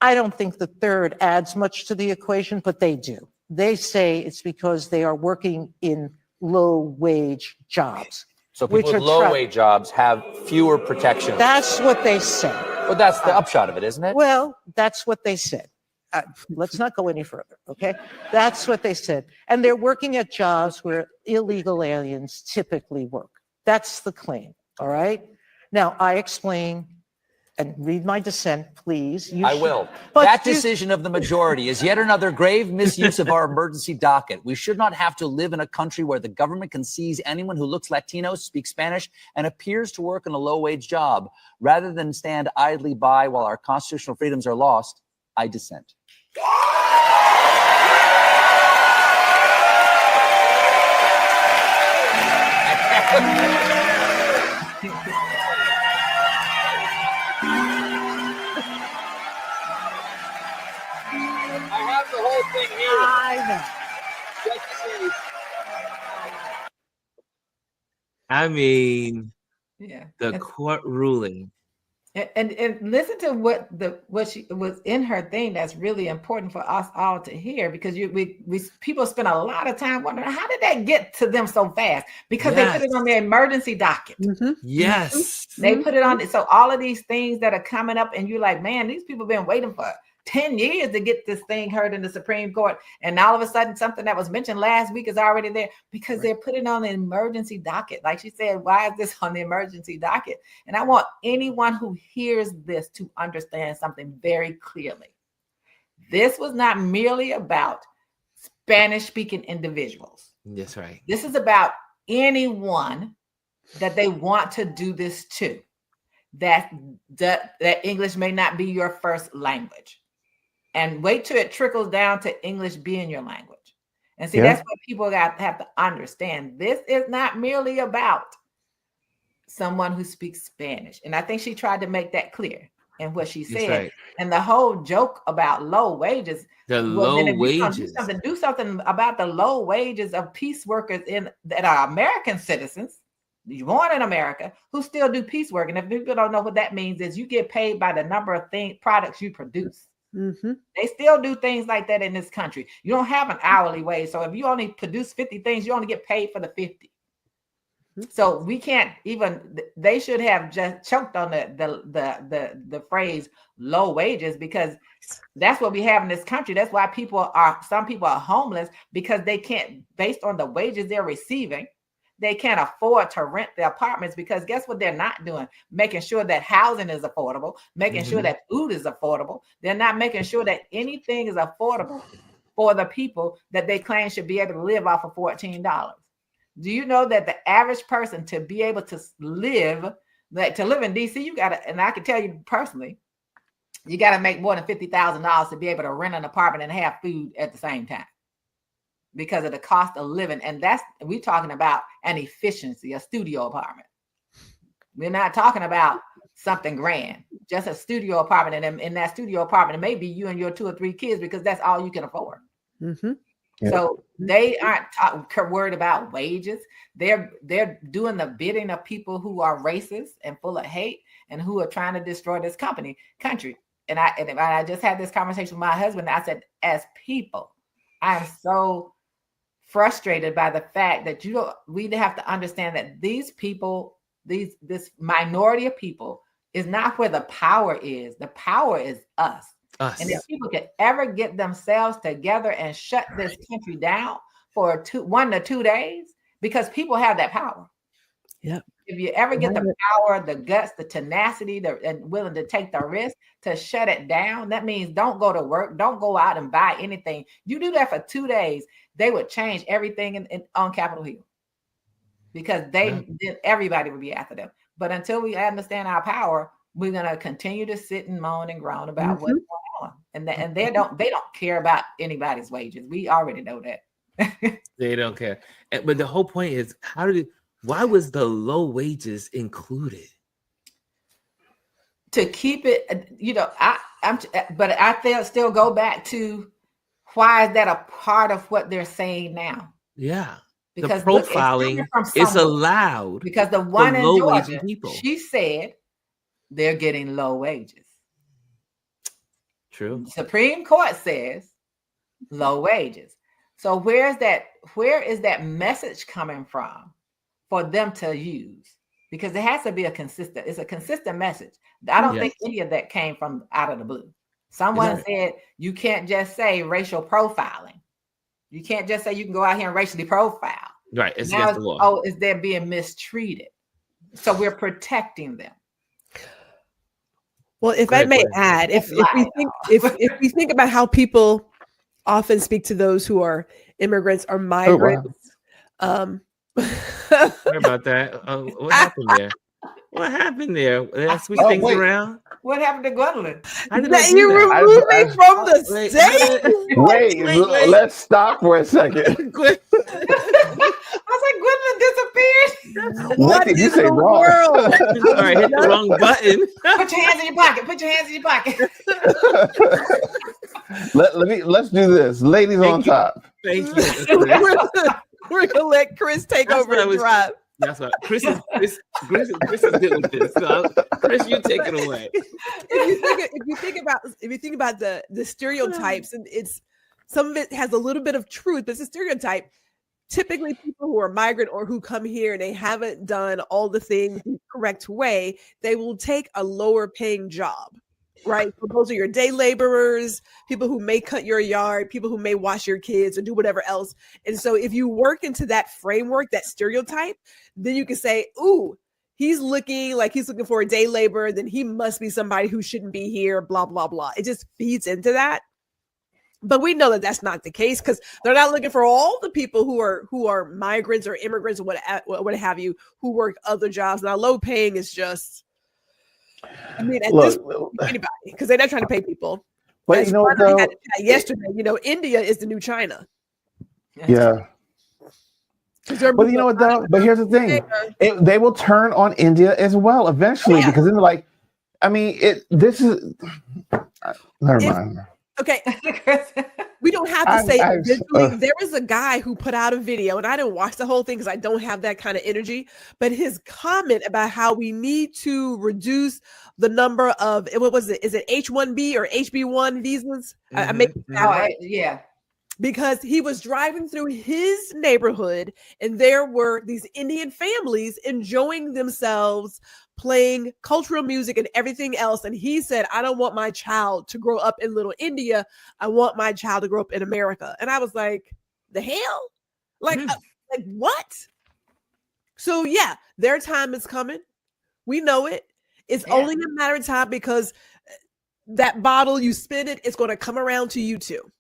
I don't think the third adds much to the equation, but they do. They say it's because they are working in low-wage jobs. So people with low-wage jobs have fewer protections. That's what they said. Well, that's the upshot of it, isn't it? Well, that's what they said. Let's not go any further, okay? That's what they said. And they're working at jobs where illegal aliens typically work. That's the claim, all right? Now, I explain, and read my dissent, please. I will. But That decision of the majority is yet another grave misuse of our emergency docket. We should not have to live in a country where the government can seize anyone who looks Latino, speaks Spanish, and appears to work in a low-wage job. Rather than stand idly by while our constitutional freedoms are lost, I dissent. I have the whole thing here. I know. I mean, Yeah. the court ruling. And listen to what she was in her thing that's really important for us all to hear, because we people spend a lot of time wondering how did that get to them so fast, because they put it on their emergency docket. Yes. They put it on. So all of these things that are coming up, and you're like, man, these people have been waiting for 10 years to get this thing heard in the Supreme Court. And all of a sudden, something that was mentioned last week is already there because they're putting on the emergency docket. Like she said, why is this on the emergency docket? And I want anyone who hears this to understand something very clearly. This was not merely about Spanish-speaking individuals. That's right. This is about anyone that they want to do this to, that English may not be your first language. And wait till it trickles down to English being your language. And see, that's what people have to understand. This is not merely about someone who speaks Spanish. And I think she tried to make that clear in what she said. Right. And the whole joke about low wages. The low wages. Do something about the low wages of piece workers that are American citizens, born in America, who still do piece work. And if people don't know what that means, is you get paid by the number of products you produce. They still do things like that in this country. You don't have an hourly wage. So if you only produce 50 things, you only get paid for the 50. So we can't even, they should have just choked on the phrase low wages, because that's what we have in this country. That's why some people are homeless, because they can't, based on the wages they're receiving, they can't afford to rent their apartments, because guess what they're not doing? Making sure that housing is affordable, making sure that food is affordable. They're not making sure that anything is affordable for the people that they claim should be able to live off of $14. Do you know that the average person, to be able to live in DC, you got to, and I can tell you personally, you got to make more than $50,000 to be able to rent an apartment and have food at the same time, because of the cost of living. And we're talking about an efficiency, a studio apartment. We're not talking about something grand, just a studio apartment. And in that studio apartment, it may be you and your 2 or 3 kids, because that's all you can afford. So they aren't worried about wages. They're doing the bidding of people who are racist and full of hate and who are trying to destroy this country. And I just had this conversation with my husband. I said, as people, I am so frustrated by the fact that we have to understand that these people, this minority of people, is not where the power is. The power is us. And if people could ever get themselves together and shut this country down for 1 to 2 days, because people have that power. Yep. If you ever get the power, the guts, the tenacity, and willing to take the risk to shut it down, that means don't go to work, don't go out and buy anything. You do that for 2 days, they would change everything on Capitol Hill, because then everybody would be after them. But until we understand our power, we're gonna continue to sit and moan and groan about what's going on, and they don't care about anybody's wages. We already know that. They don't care. But the whole point is, why was the low wages included? To keep it, but I still go back to, why is that a part of what they're saying now? Yeah, because the profiling is allowed. Because the one in Georgia, people, she said they're getting low wages. True. Supreme Court says low wages. So where is that message coming from for them to use? Because it has to be it's a consistent message. I don't think any of that came from out of the blue. Someone said you can't just say racial profiling. You can't just say you can go out here and racially profile. Right. It's now, against the law. Oh, is they're being mistreated. So we're protecting them. Well, if I may add, if we think about how people often speak to those who are immigrants or migrants, Sorry about that. What happened there? What happened there? Did I switch things around? What happened to Gwendolyn? You removed me from the stage. Wait, let's stop for a second. I was like, Gwendolyn disappeared. What did you say wrong? Sorry, hit the wrong button. Put your hands in your pocket. Put your hands in your pocket. Let's do this. Ladies on top. Thank you. We're gonna let Chris take over and drive. That's right. Chris is good with this. So Chris, you take it away. If you think about the stereotypes, and it's some of it has a little bit of truth, but it's a stereotype. Typically, people who are migrant or who come here and they haven't done all the things the correct way, they will take a lower paying job. Right. So those are your day laborers, people who may cut your yard, people who may wash your kids or do whatever else. And so if you work into that framework, that stereotype, then you can say, ooh, he's looking for a day laborer, then he must be somebody who shouldn't be here, blah, blah, blah. It just feeds into that. But we know that that's not the case, because they're not looking for all the people who are migrants or immigrants or what have you, who work other jobs. Now, low paying is just, I mean, at this point, anybody, because they're not trying to pay people. But you know what, though? Yesterday, India is the new China. Yeah. But you know what, though? But here's the thing: they will turn on India as well eventually, because then they're like, I mean, this is. Never mind. Okay, we don't have to say visually. There was a guy who put out a video, and I didn't watch the whole thing because I don't have that kind of energy. But his comment about how we need to reduce the number of, what was it? Is it H-1B or HB1 visas? I made that right. Yeah. Because he was driving through his neighborhood, and there were these Indian families enjoying themselves, playing cultural music and everything else. And he said, I don't want my child to grow up in Little India. I want my child to grow up in America. And I was like, the hell? Like what? So yeah, their time is coming. We know it. It's only a matter of time, because that bottle, you spin it, it's going to come around to you too.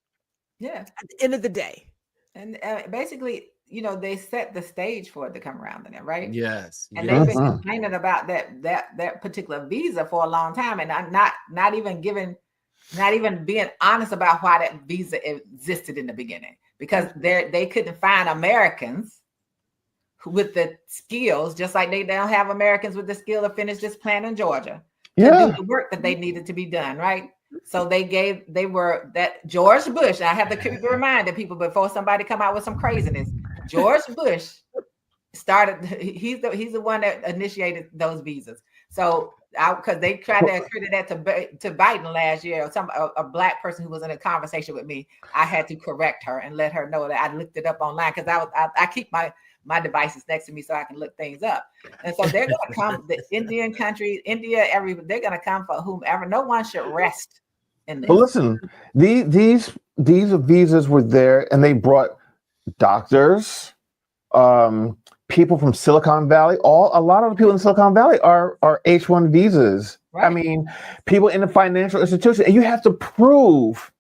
Yeah. At the end of the day. And basically, they set the stage for it to come around in there, right? Yes. And they've been complaining about that particular visa for a long time, and I'm not even being honest about why that visa existed in the beginning, because they couldn't find Americans with the skills, just like they don't have Americans with the skill to finish this plant in Georgia to do the work that they needed to be done, right? So they were that George Bush. I have to keep reminding people before somebody come out with some craziness. George Bush started. He's the one that initiated those visas. So because they tried to accredit that to Biden last year, or a black person who was in a conversation with me, I had to correct her and let her know that I looked it up online, because I keep my devices next to me so I can look things up. And so they're going to come, the Indian country, India, they're going to come for whomever. No one should rest in this. But listen, these visas were there, and they brought doctors, people from Silicon Valley. A lot of the people in Silicon Valley are H-1 visas. I Right. mean, people in the financial institution, and you have to prove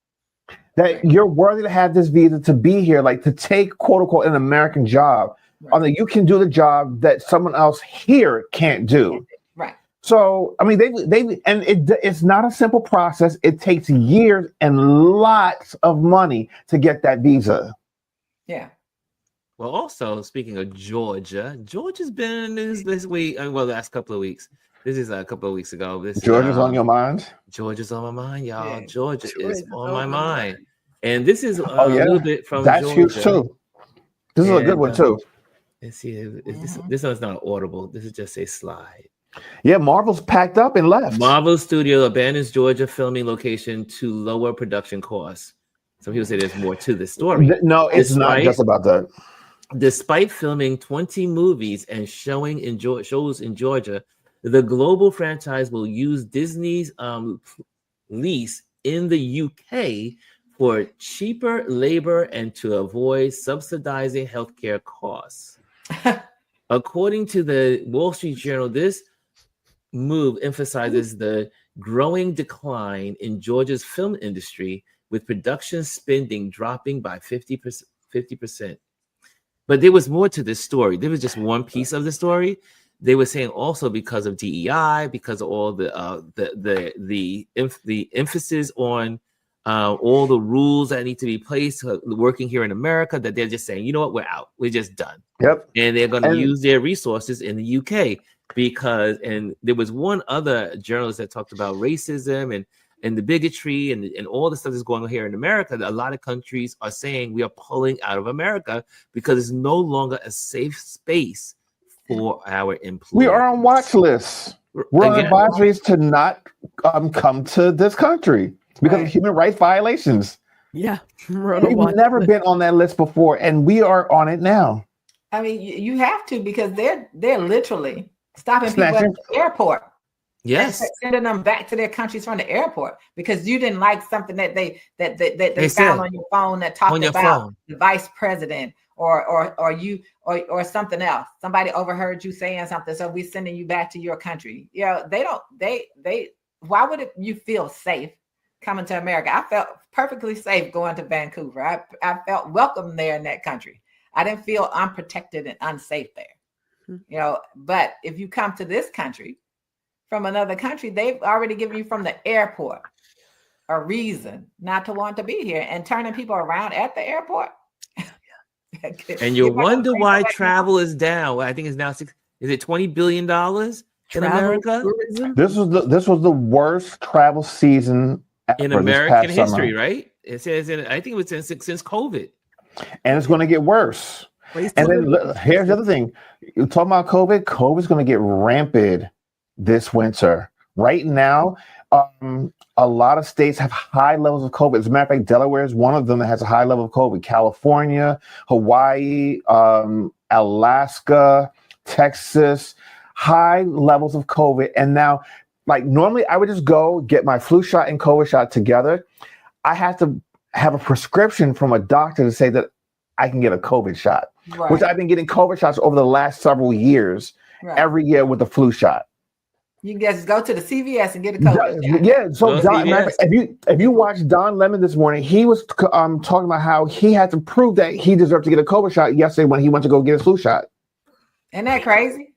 that you're worthy to have this visa to be here, like to take quote unquote an American job. Right. You can do the job that someone else here can't do. Right. So, I mean, it's not a simple process. It takes years and lots of money to get that visa. Yeah. Well, also speaking of Georgia's been in the news this week. Well, the last couple of weeks. This is a couple of weeks ago. Georgia's on your mind? Georgia's on my mind, y'all. Yeah. Georgia is Georgia's on my mind. And this is a Yeah. little bit from That's Georgia. huge too. This is a good one too. Let's see. This one's not audible. This is just a slide. Yeah, Marvel's packed up and left. Marvel Studio abandons Georgia filming location to lower production costs. Some people say there's more to the story. No, it's not Despite- just about that. Despite filming 20 movies and shows in Georgia, the global franchise will use Disney's lease in the UK for cheaper labor and to avoid subsidizing healthcare costs. According to the Wall Street Journal, this move emphasizes the growing decline in Georgia's film industry, with production spending dropping by 50%. But there was more to this story. There was just one piece of the story. They were saying also because of DEI, because of all the emphasis on all the rules that need to be placed working here in America, that they're just saying, you know what, we're out. We're just done. Yep. And they're going to use their resources in the UK and there was one other journalist that talked about racism and the bigotry and all the stuff that's going on here in America. That a lot of countries are saying we are pulling out of America because it's no longer a safe space for our employees. We are on watch lists. We're on advisories to not come to this country because of human rights violations. Yeah. We've never been on that list before, and we are on it now. I mean, you have to, because they're literally stopping people at the airport. Yes. Sending them back to their countries from the airport because you didn't like something that they found on your phone that talked about the vice president or something else. Somebody overheard you saying something, so we're sending you back to your country. Why would you feel safe coming to America? I felt perfectly safe going to Vancouver. I felt welcome there in that country. I didn't feel unprotected and unsafe there. But if you come to this country from another country, they've already given you from the airport a reason not to want to be here, and turning people around at the airport. And you wonder why travel is down. I think it's now is it $20 billion in America? Tourism? This was the worst travel season ever in American history, summer. right? It says I think it was since COVID. And it's going to get worse. And then here's the other thing. You're talking about COVID. COVID's going to get rampant this winter. Right now, a lot of states have high levels of COVID. As a matter of fact, Delaware is one of them that has a high level of COVID. California, Hawaii, Alaska, Texas, high levels of COVID. And now, like normally I would just go get my flu shot and COVID shot together. I have to have a prescription from a doctor to say that I can get a COVID shot, which I've been getting COVID shots over the last several years, every year with the flu shot. You can just go to the CVS and get a COVID shot. Yeah, so Don, if you watch Don Lemon this morning, he was talking about how he had to prove that he deserved to get a COVID shot yesterday when he went to go get his flu shot. Isn't that crazy?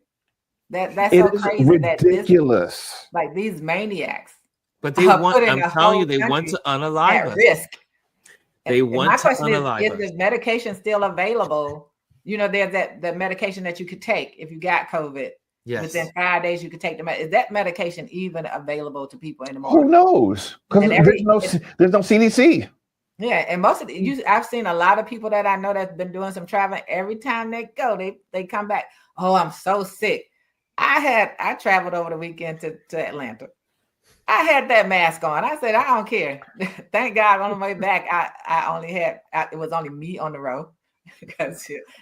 That's It so is crazy. ridiculous. Like these maniacs. But they want, I'm telling you, they want to unalive us. Risk. They want my to question unalive us. Is the medication still available? There's the medication that you could take if you got COVID. Yes. Within 5 days, you could take the Is that medication even available to people anymore? Who knows? Because there's no CDC. Yeah, and most of I've seen a lot of people that I know that's been doing some traveling. Every time they go, they come back. Oh, I'm so sick. I traveled over the weekend to Atlanta. I had that mask on. I said, I don't care. Thank God on the way back, it was only me on the road.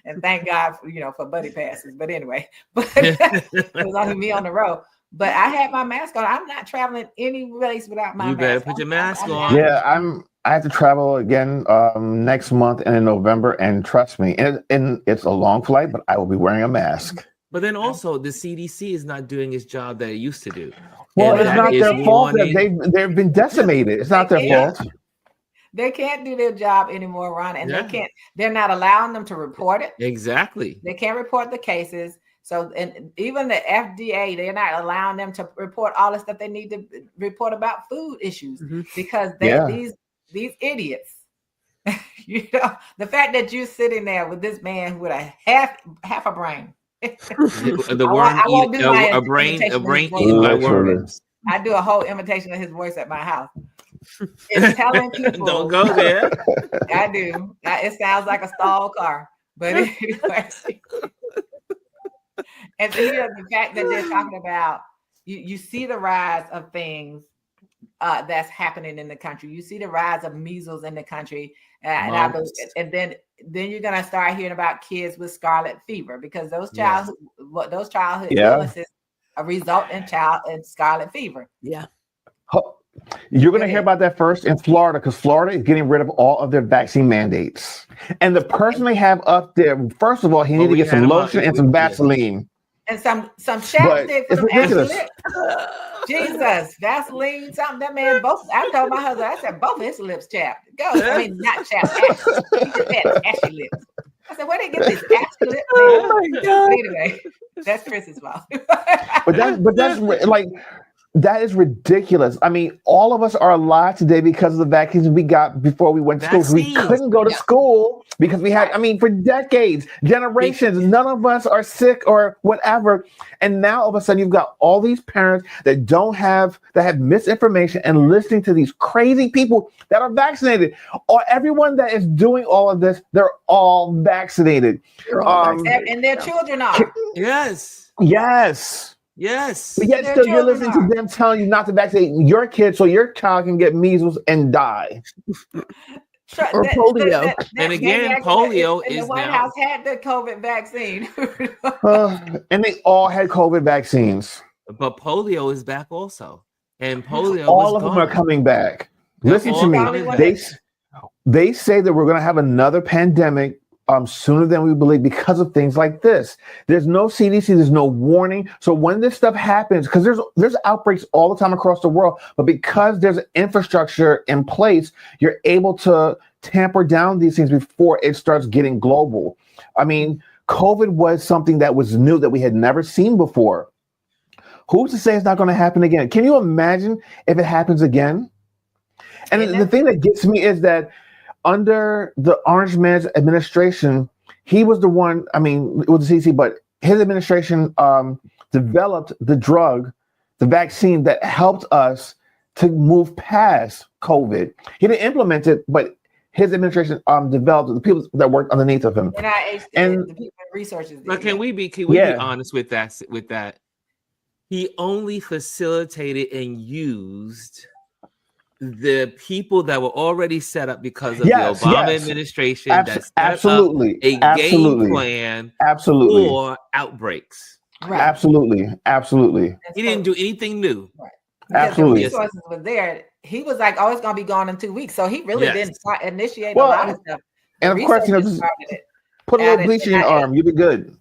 And thank God for buddy passes. But anyway, it was only me on the road. But I had my mask on. I'm not traveling any place without my You mask. better put your mask on. Yeah, I have to travel again next month and in November, and trust me, and it's a long flight, but I will be wearing a mask. But then also the CDC is not doing its job that it used to do. Well, And it's that not is their fault that warning- they've been decimated. It's not their Yeah. fault. They can't do their job anymore, Ron, and Yeah. they're not allowing them to report it. Exactly. They can't report the cases. So, and even the FDA, they're not allowing them to report all the stuff they need to report about food issues because these idiots, you know, the fact that you're sitting there with this man with a half a brain. The I worm won't do my a brain imitation of his eaten by voice. worms. I do a whole imitation of his voice at my house. It's telling people. Don't go there. I do. It sounds like a stalled car. But anyway. And here, the fact that they're talking about, you see the rise of things that's happening in the country. You see the rise of measles in the country. And then you're going to start hearing about kids with scarlet fever because those childhood illnesses result in scarlet fever. Yeah. You're going to hear about that first in Florida because Florida is getting rid of all of their vaccine mandates. And the person they have up there, first of all, he needs to get some lotion and some Vaseline. And some chapstick for it's some extra ridiculous. lips. Jesus, Vaseline, something. That man, I told my husband, I said, both his lips chapped. Go. I mean, not chapped, ashy. He just had ashy lips. I said, where they get these ashy lips? Oh my God. But anyway, that's Chris's fault. But that's like, that is ridiculous. I mean, all of us are alive today because of the vaccines we got before we went to school. We couldn't go to school because we had, I mean, for decades, generations, none of us are sick or whatever. And now all of a sudden you've got all these parents that have misinformation and listening to these crazy people that are vaccinated. Or everyone that is doing all of this, they're all vaccinated. And their children are. Yes. Yes. Yes. But yet still you're listening to them telling you not to vaccinate your kid so your child can get measles and die. Or polio. And again, polio and is the White now. House had the COVID vaccine. And they all had COVID vaccines. But polio is back also. And polio All was of them gone. are coming back. They're Listen all to me. coming back. They say that we're going to have another pandemic sooner than we believe because of things like this. There's no CDC, there's no warning. So when this stuff happens, because there's outbreaks all the time across the world, but because there's an infrastructure in place, you're able to tamper down these things before it starts getting global. I mean, COVID was something that was new that we had never seen before. Who's to say it's not going to happen again? Can you imagine if it happens again? And the thing that gets me is that under the Orange Man's administration, he was the one, I mean, it was the CDC, but his administration developed the drug, the vaccine that helped us to move past COVID. He didn't implement it, but his administration developed the people that worked underneath of him. And the people researchers. But can we be honest with that? He only facilitated and used the people that were already set up because of the Obama administration that set up a game plan for outbreaks. Right. Absolutely. He didn't do anything new. Right. Absolutely. The resources were there. He was like, "Oh, it's going to be gone in 2 weeks." So he really didn't initiate a Well, lot of stuff. And of course, just put a little bleach in your arm, you'll be good.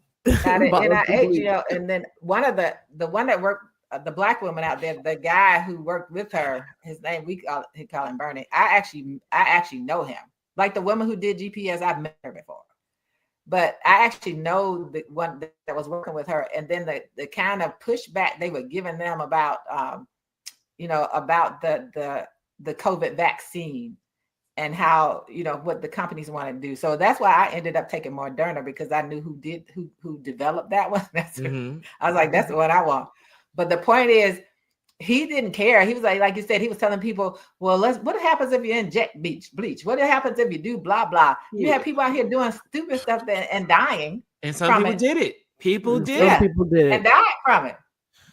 And then one of the one that worked. The black woman out there, the guy who worked with her, his name we call him Bernie. I actually know him. Like the woman who did GPS, I've met her before, but I actually know the one that was working with her. And then the kind of pushback they were giving them about, about the COVID vaccine and how what the companies want to do. So that's why I ended up taking Moderna because I knew who developed that one. I was like, that's the one I want. But the point is, he didn't care. He was like you said, he was telling people, well, what happens if you inject bleach? What happens if you do blah, blah? You have people out here doing stupid stuff and dying. And some people did it. People did it. And died from it,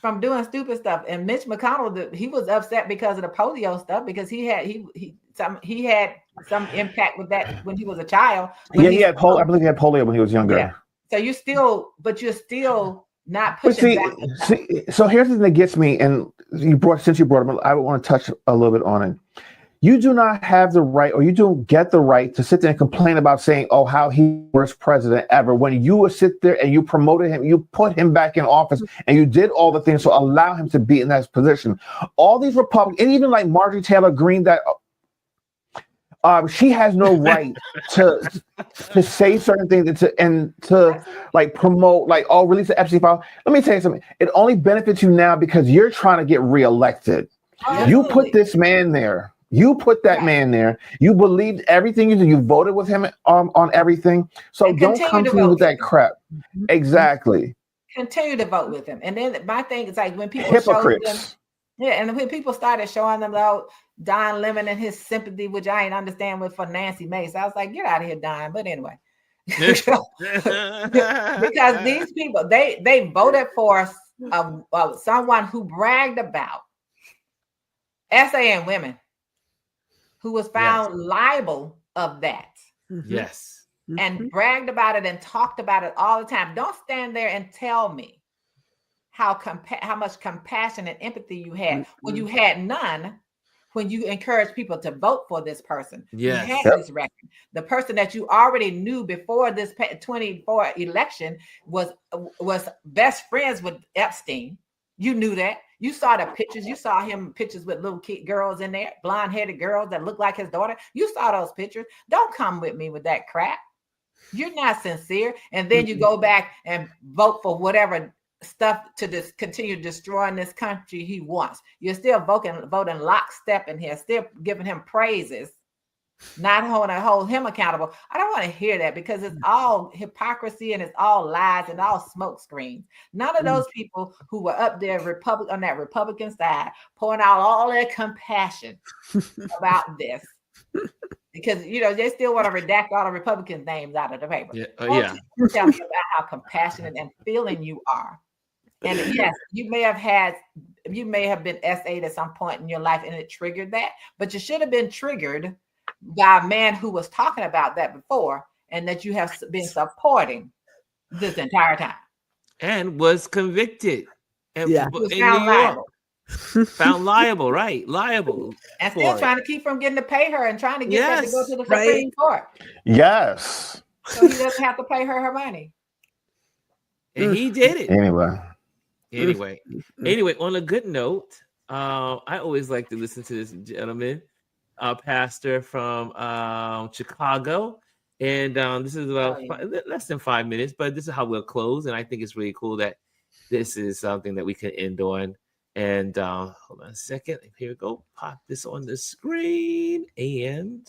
from doing stupid stuff. And Mitch McConnell, he was upset because of the polio stuff, because he had some impact with that when he was a child. Yeah, I believe he had polio when he was younger. Yeah. So you're still not But pushing see, back. so here's the thing that gets me, and since you brought him, I want to touch a little bit on it. You do not have the right, or you don't get the right to sit there and complain about saying, oh, how he was worst president ever. When you would sit there and you promoted him, you put him back in office, and you did all the things to allow him to be in that position. All these Republicans, and even like Marjorie Taylor Greene, that she has no right to say certain things and to like promote, like, oh, release the Epstein file. Let me tell you something. It only benefits you now because you're trying to get reelected. You put this man there. You put that man there. You believed everything you did. You voted with him on everything. So And don't continue come to to me vote with that crap. Exactly. Continue to vote with him. And then my thing is like when people showed them, Hypocrites. yeah, and when people started showing them about Don Lemon and his sympathy, which I ain't understand with for Nancy Mace, I was like, get out of here, Don. But anyway, because these people, they voted for someone who bragged about SAN women, who was found liable of that. Yes. And bragged about it and talked about it all the time. Don't stand there and tell me how much compassion and empathy you had when you had none, when you encouraged people to vote for this person. Yes. You had this record. The person that you already knew before this 24 election was best friends with Epstein. You knew that. You saw the pictures. You saw him pictures with little girls in there, blonde-headed girls that looked like his daughter. You saw those pictures. Don't come with me with that crap. You're not sincere. And then you go back and vote for whatever stuff to continue destroying this country he wants. You're still voting lockstep in here, still giving him praises, not hold him accountable. I don't want to hear that because it's all hypocrisy and it's all lies and all smoke screens. None of those people who were up there on that Republican side pouring out all their compassion about this. Because they still want to redact all the Republican names out of the paper. Tell me about how compassionate and feeling you are. And yes, you may have been SA'd at some point in your life and it triggered that, but you should have been triggered by a man who was talking about that before and that you have been supporting this entire time. And was convicted. And was found liable. Found liable, right? Liable. And still trying to keep from getting to pay her and trying to get her to go to the Supreme Court. Yes. So he doesn't have to pay her money. And he did it. Anyway, on a good note, I always like to listen to this gentleman, pastor from Chicago. And this is about less than 5 minutes, but this is how we'll close. And I think it's really cool that this is something that we can end on. And hold on a second. Here we go. Pop this on the screen. And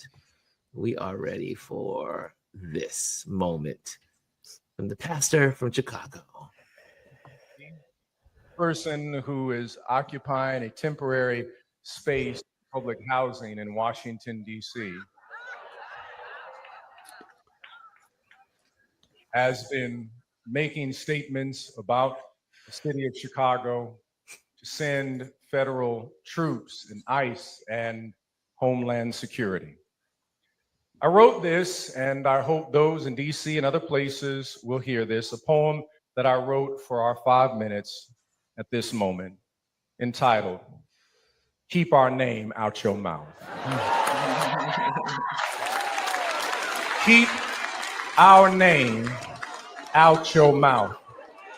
we are ready for this moment from the pastor from Chicago. Person who is occupying a temporary space, public housing in Washington, D.C., has been making statements about the city of Chicago to send federal troops and ICE and Homeland Security. I wrote this, and I hope those in DC and other places will hear this, a poem that I wrote for our 5 minutes at this moment, entitled, Keep Our Name Out Your Mouth. Keep our name out your mouth.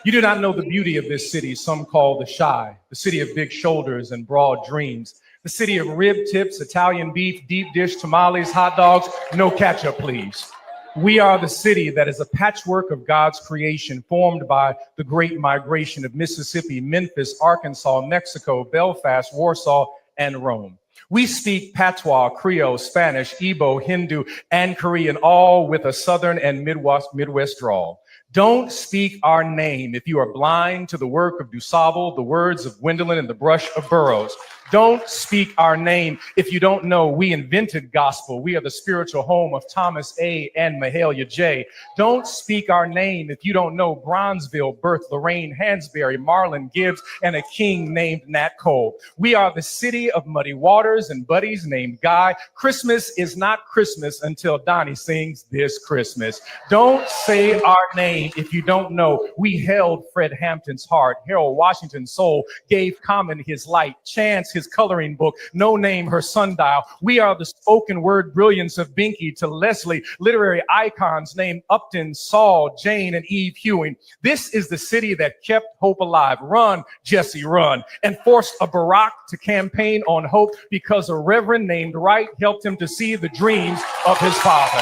You do not know the beauty of this city some call the Shy, the city of big shoulders and broad dreams, the city of rib tips, Italian beef, deep dish tamales, hot dogs, no ketchup, please. We are the city that is a patchwork of God's creation, formed by the great migration of Mississippi, Memphis, Arkansas, Mexico, Belfast, Warsaw, and Rome. We speak Patois, Creole, Spanish, Igbo, Hindu, and Korean, all with a Southern and Midwest drawl. Don't speak our name if you are blind to the work of DuSable, the words of Gwendolyn, and the brush of Burroughs. Don't speak our name if you don't know we invented gospel. We are the spiritual home of Thomas A. and Mahalia J. Don't speak our name if you don't know Bronzeville birthed Lorraine Hansberry, Marlon Gibbs, and a king named Nat Cole. We are the city of muddy waters and buddies named Guy. Christmas is not Christmas until Donnie sings This Christmas. Don't say our name if you don't know we held Fred Hampton's heart, Harold Washington's soul, gave Common his light, Chance his coloring book, No Name her sundial. We are the spoken word brilliance of Binky to Leslie, literary icons named Upton, Saul, Jane, and Eve Hewing. This is the city that kept hope alive. Run, Jesse, run, and forced a Barack to campaign on hope because a reverend named Wright helped him to see the dreams of his father.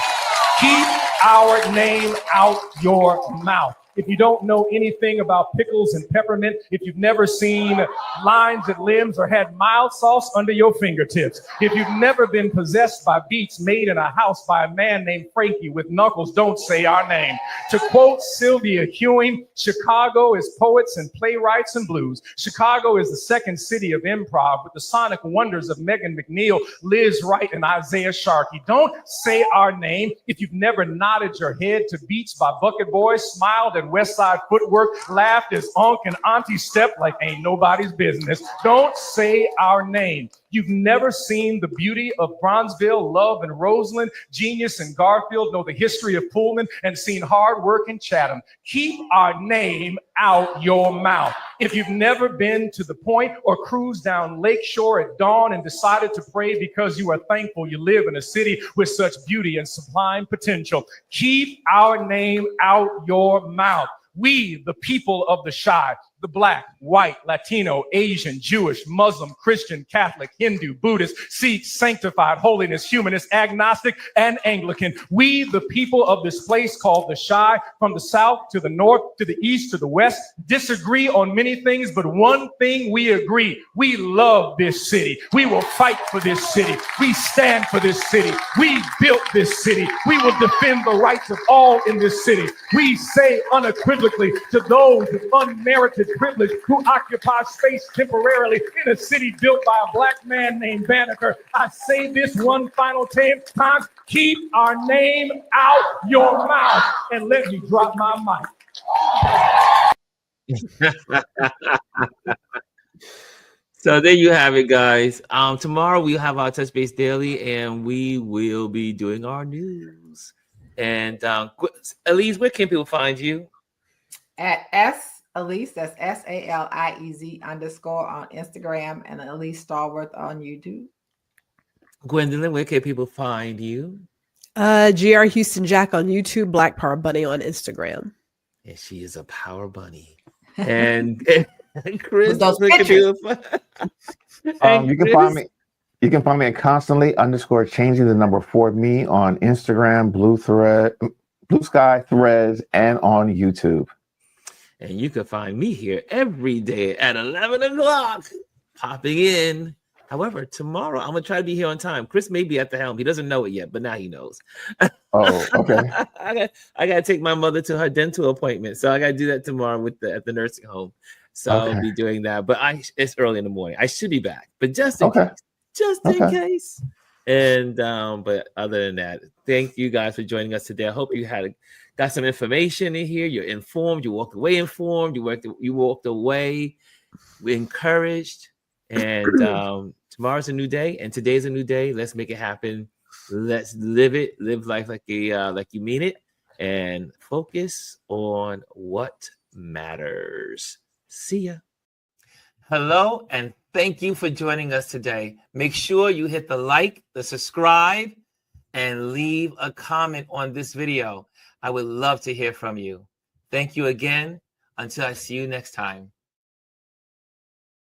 Keep our name out your mouth. If you don't know anything about pickles and peppermint, if you've never seen lines at limbs or had mild sauce under your fingertips, if you've never been possessed by beats made in a house by a man named Frankie with knuckles, don't say our name. To quote Sylvia Hewing, Chicago is poets and playwrights and blues. Chicago is the second city of improv with the sonic wonders of Megan McNeil, Liz Wright, and Isaiah Sharkey. Don't say our name if you've never nodded your head to beats by Bucket Boys, smiled and West Side Footwork, laughed as Unc and Auntie stepped like ain't nobody's business. Don't say our name. You've never seen the beauty of Bronzeville, Love, and Roseland, Genius and Garfield, know the history of Pullman, and seen hard work in Chatham. Keep our name out your mouth. If you've never been to the Point or cruised down Lakeshore at dawn and decided to pray because you are thankful you live in a city with such beauty and sublime potential, keep our name out your mouth. We, the people of the Chi, the Black, white, Latino, Asian, Jewish, Muslim, Christian, Catholic, Hindu, Buddhist, Sikh, sanctified, holiness, humanist, agnostic, and Anglican. We, the people of this place called the Chi, from the south to the north, to the east to the west, disagree on many things, but one thing we agree. We love this city. We will fight for this city. We stand for this city. We built this city. We will defend the rights of all in this city. We say unequivocally to those with unmerited privilege who occupy space temporarily in a city built by a black man named Banneker, I say this one final time, keep our name out your mouth and let me drop my mic. So there you have it, guys. Tomorrow we'll have our Touch Base Daily, and we will be doing our news. And Elise, where can people find you? At Elise, that's SALIEZ _ on Instagram, and Elise Stallworth on YouTube. Gwendolyn, where can people find you? GR Houston Jack on YouTube, Black Power Bunny on Instagram. And she is a power bunny. And Chris, those where can people you can find me. You can find me at constantly _ changing the number for me on Instagram, Blue Sky, Threads, and on YouTube. And you can find me here every day at 11 o'clock, popping in. However, tomorrow I'm going to try to be here on time. Chris may be at the helm. He doesn't know it yet, but now he knows. Oh, okay. I got to take my mother to her dental appointment. So I got to do that tomorrow at the nursing home. So I'll be doing that. But it's early in the morning. I should be back. But just in case. Just in case. And but other than that, thank you guys for joining us today. I hope you got some information in here. You're informed. You walked away informed. You walked away encouraged. And tomorrow's a new day, and today's a new day. Let's make it happen. Let's live it. Live life like you mean it, and focus on what matters. See ya. Hello, and thank you for joining us today. Make sure you hit the like, the subscribe, and leave a comment on this video. I would love to hear from you. Thank you again. Until I see you next time.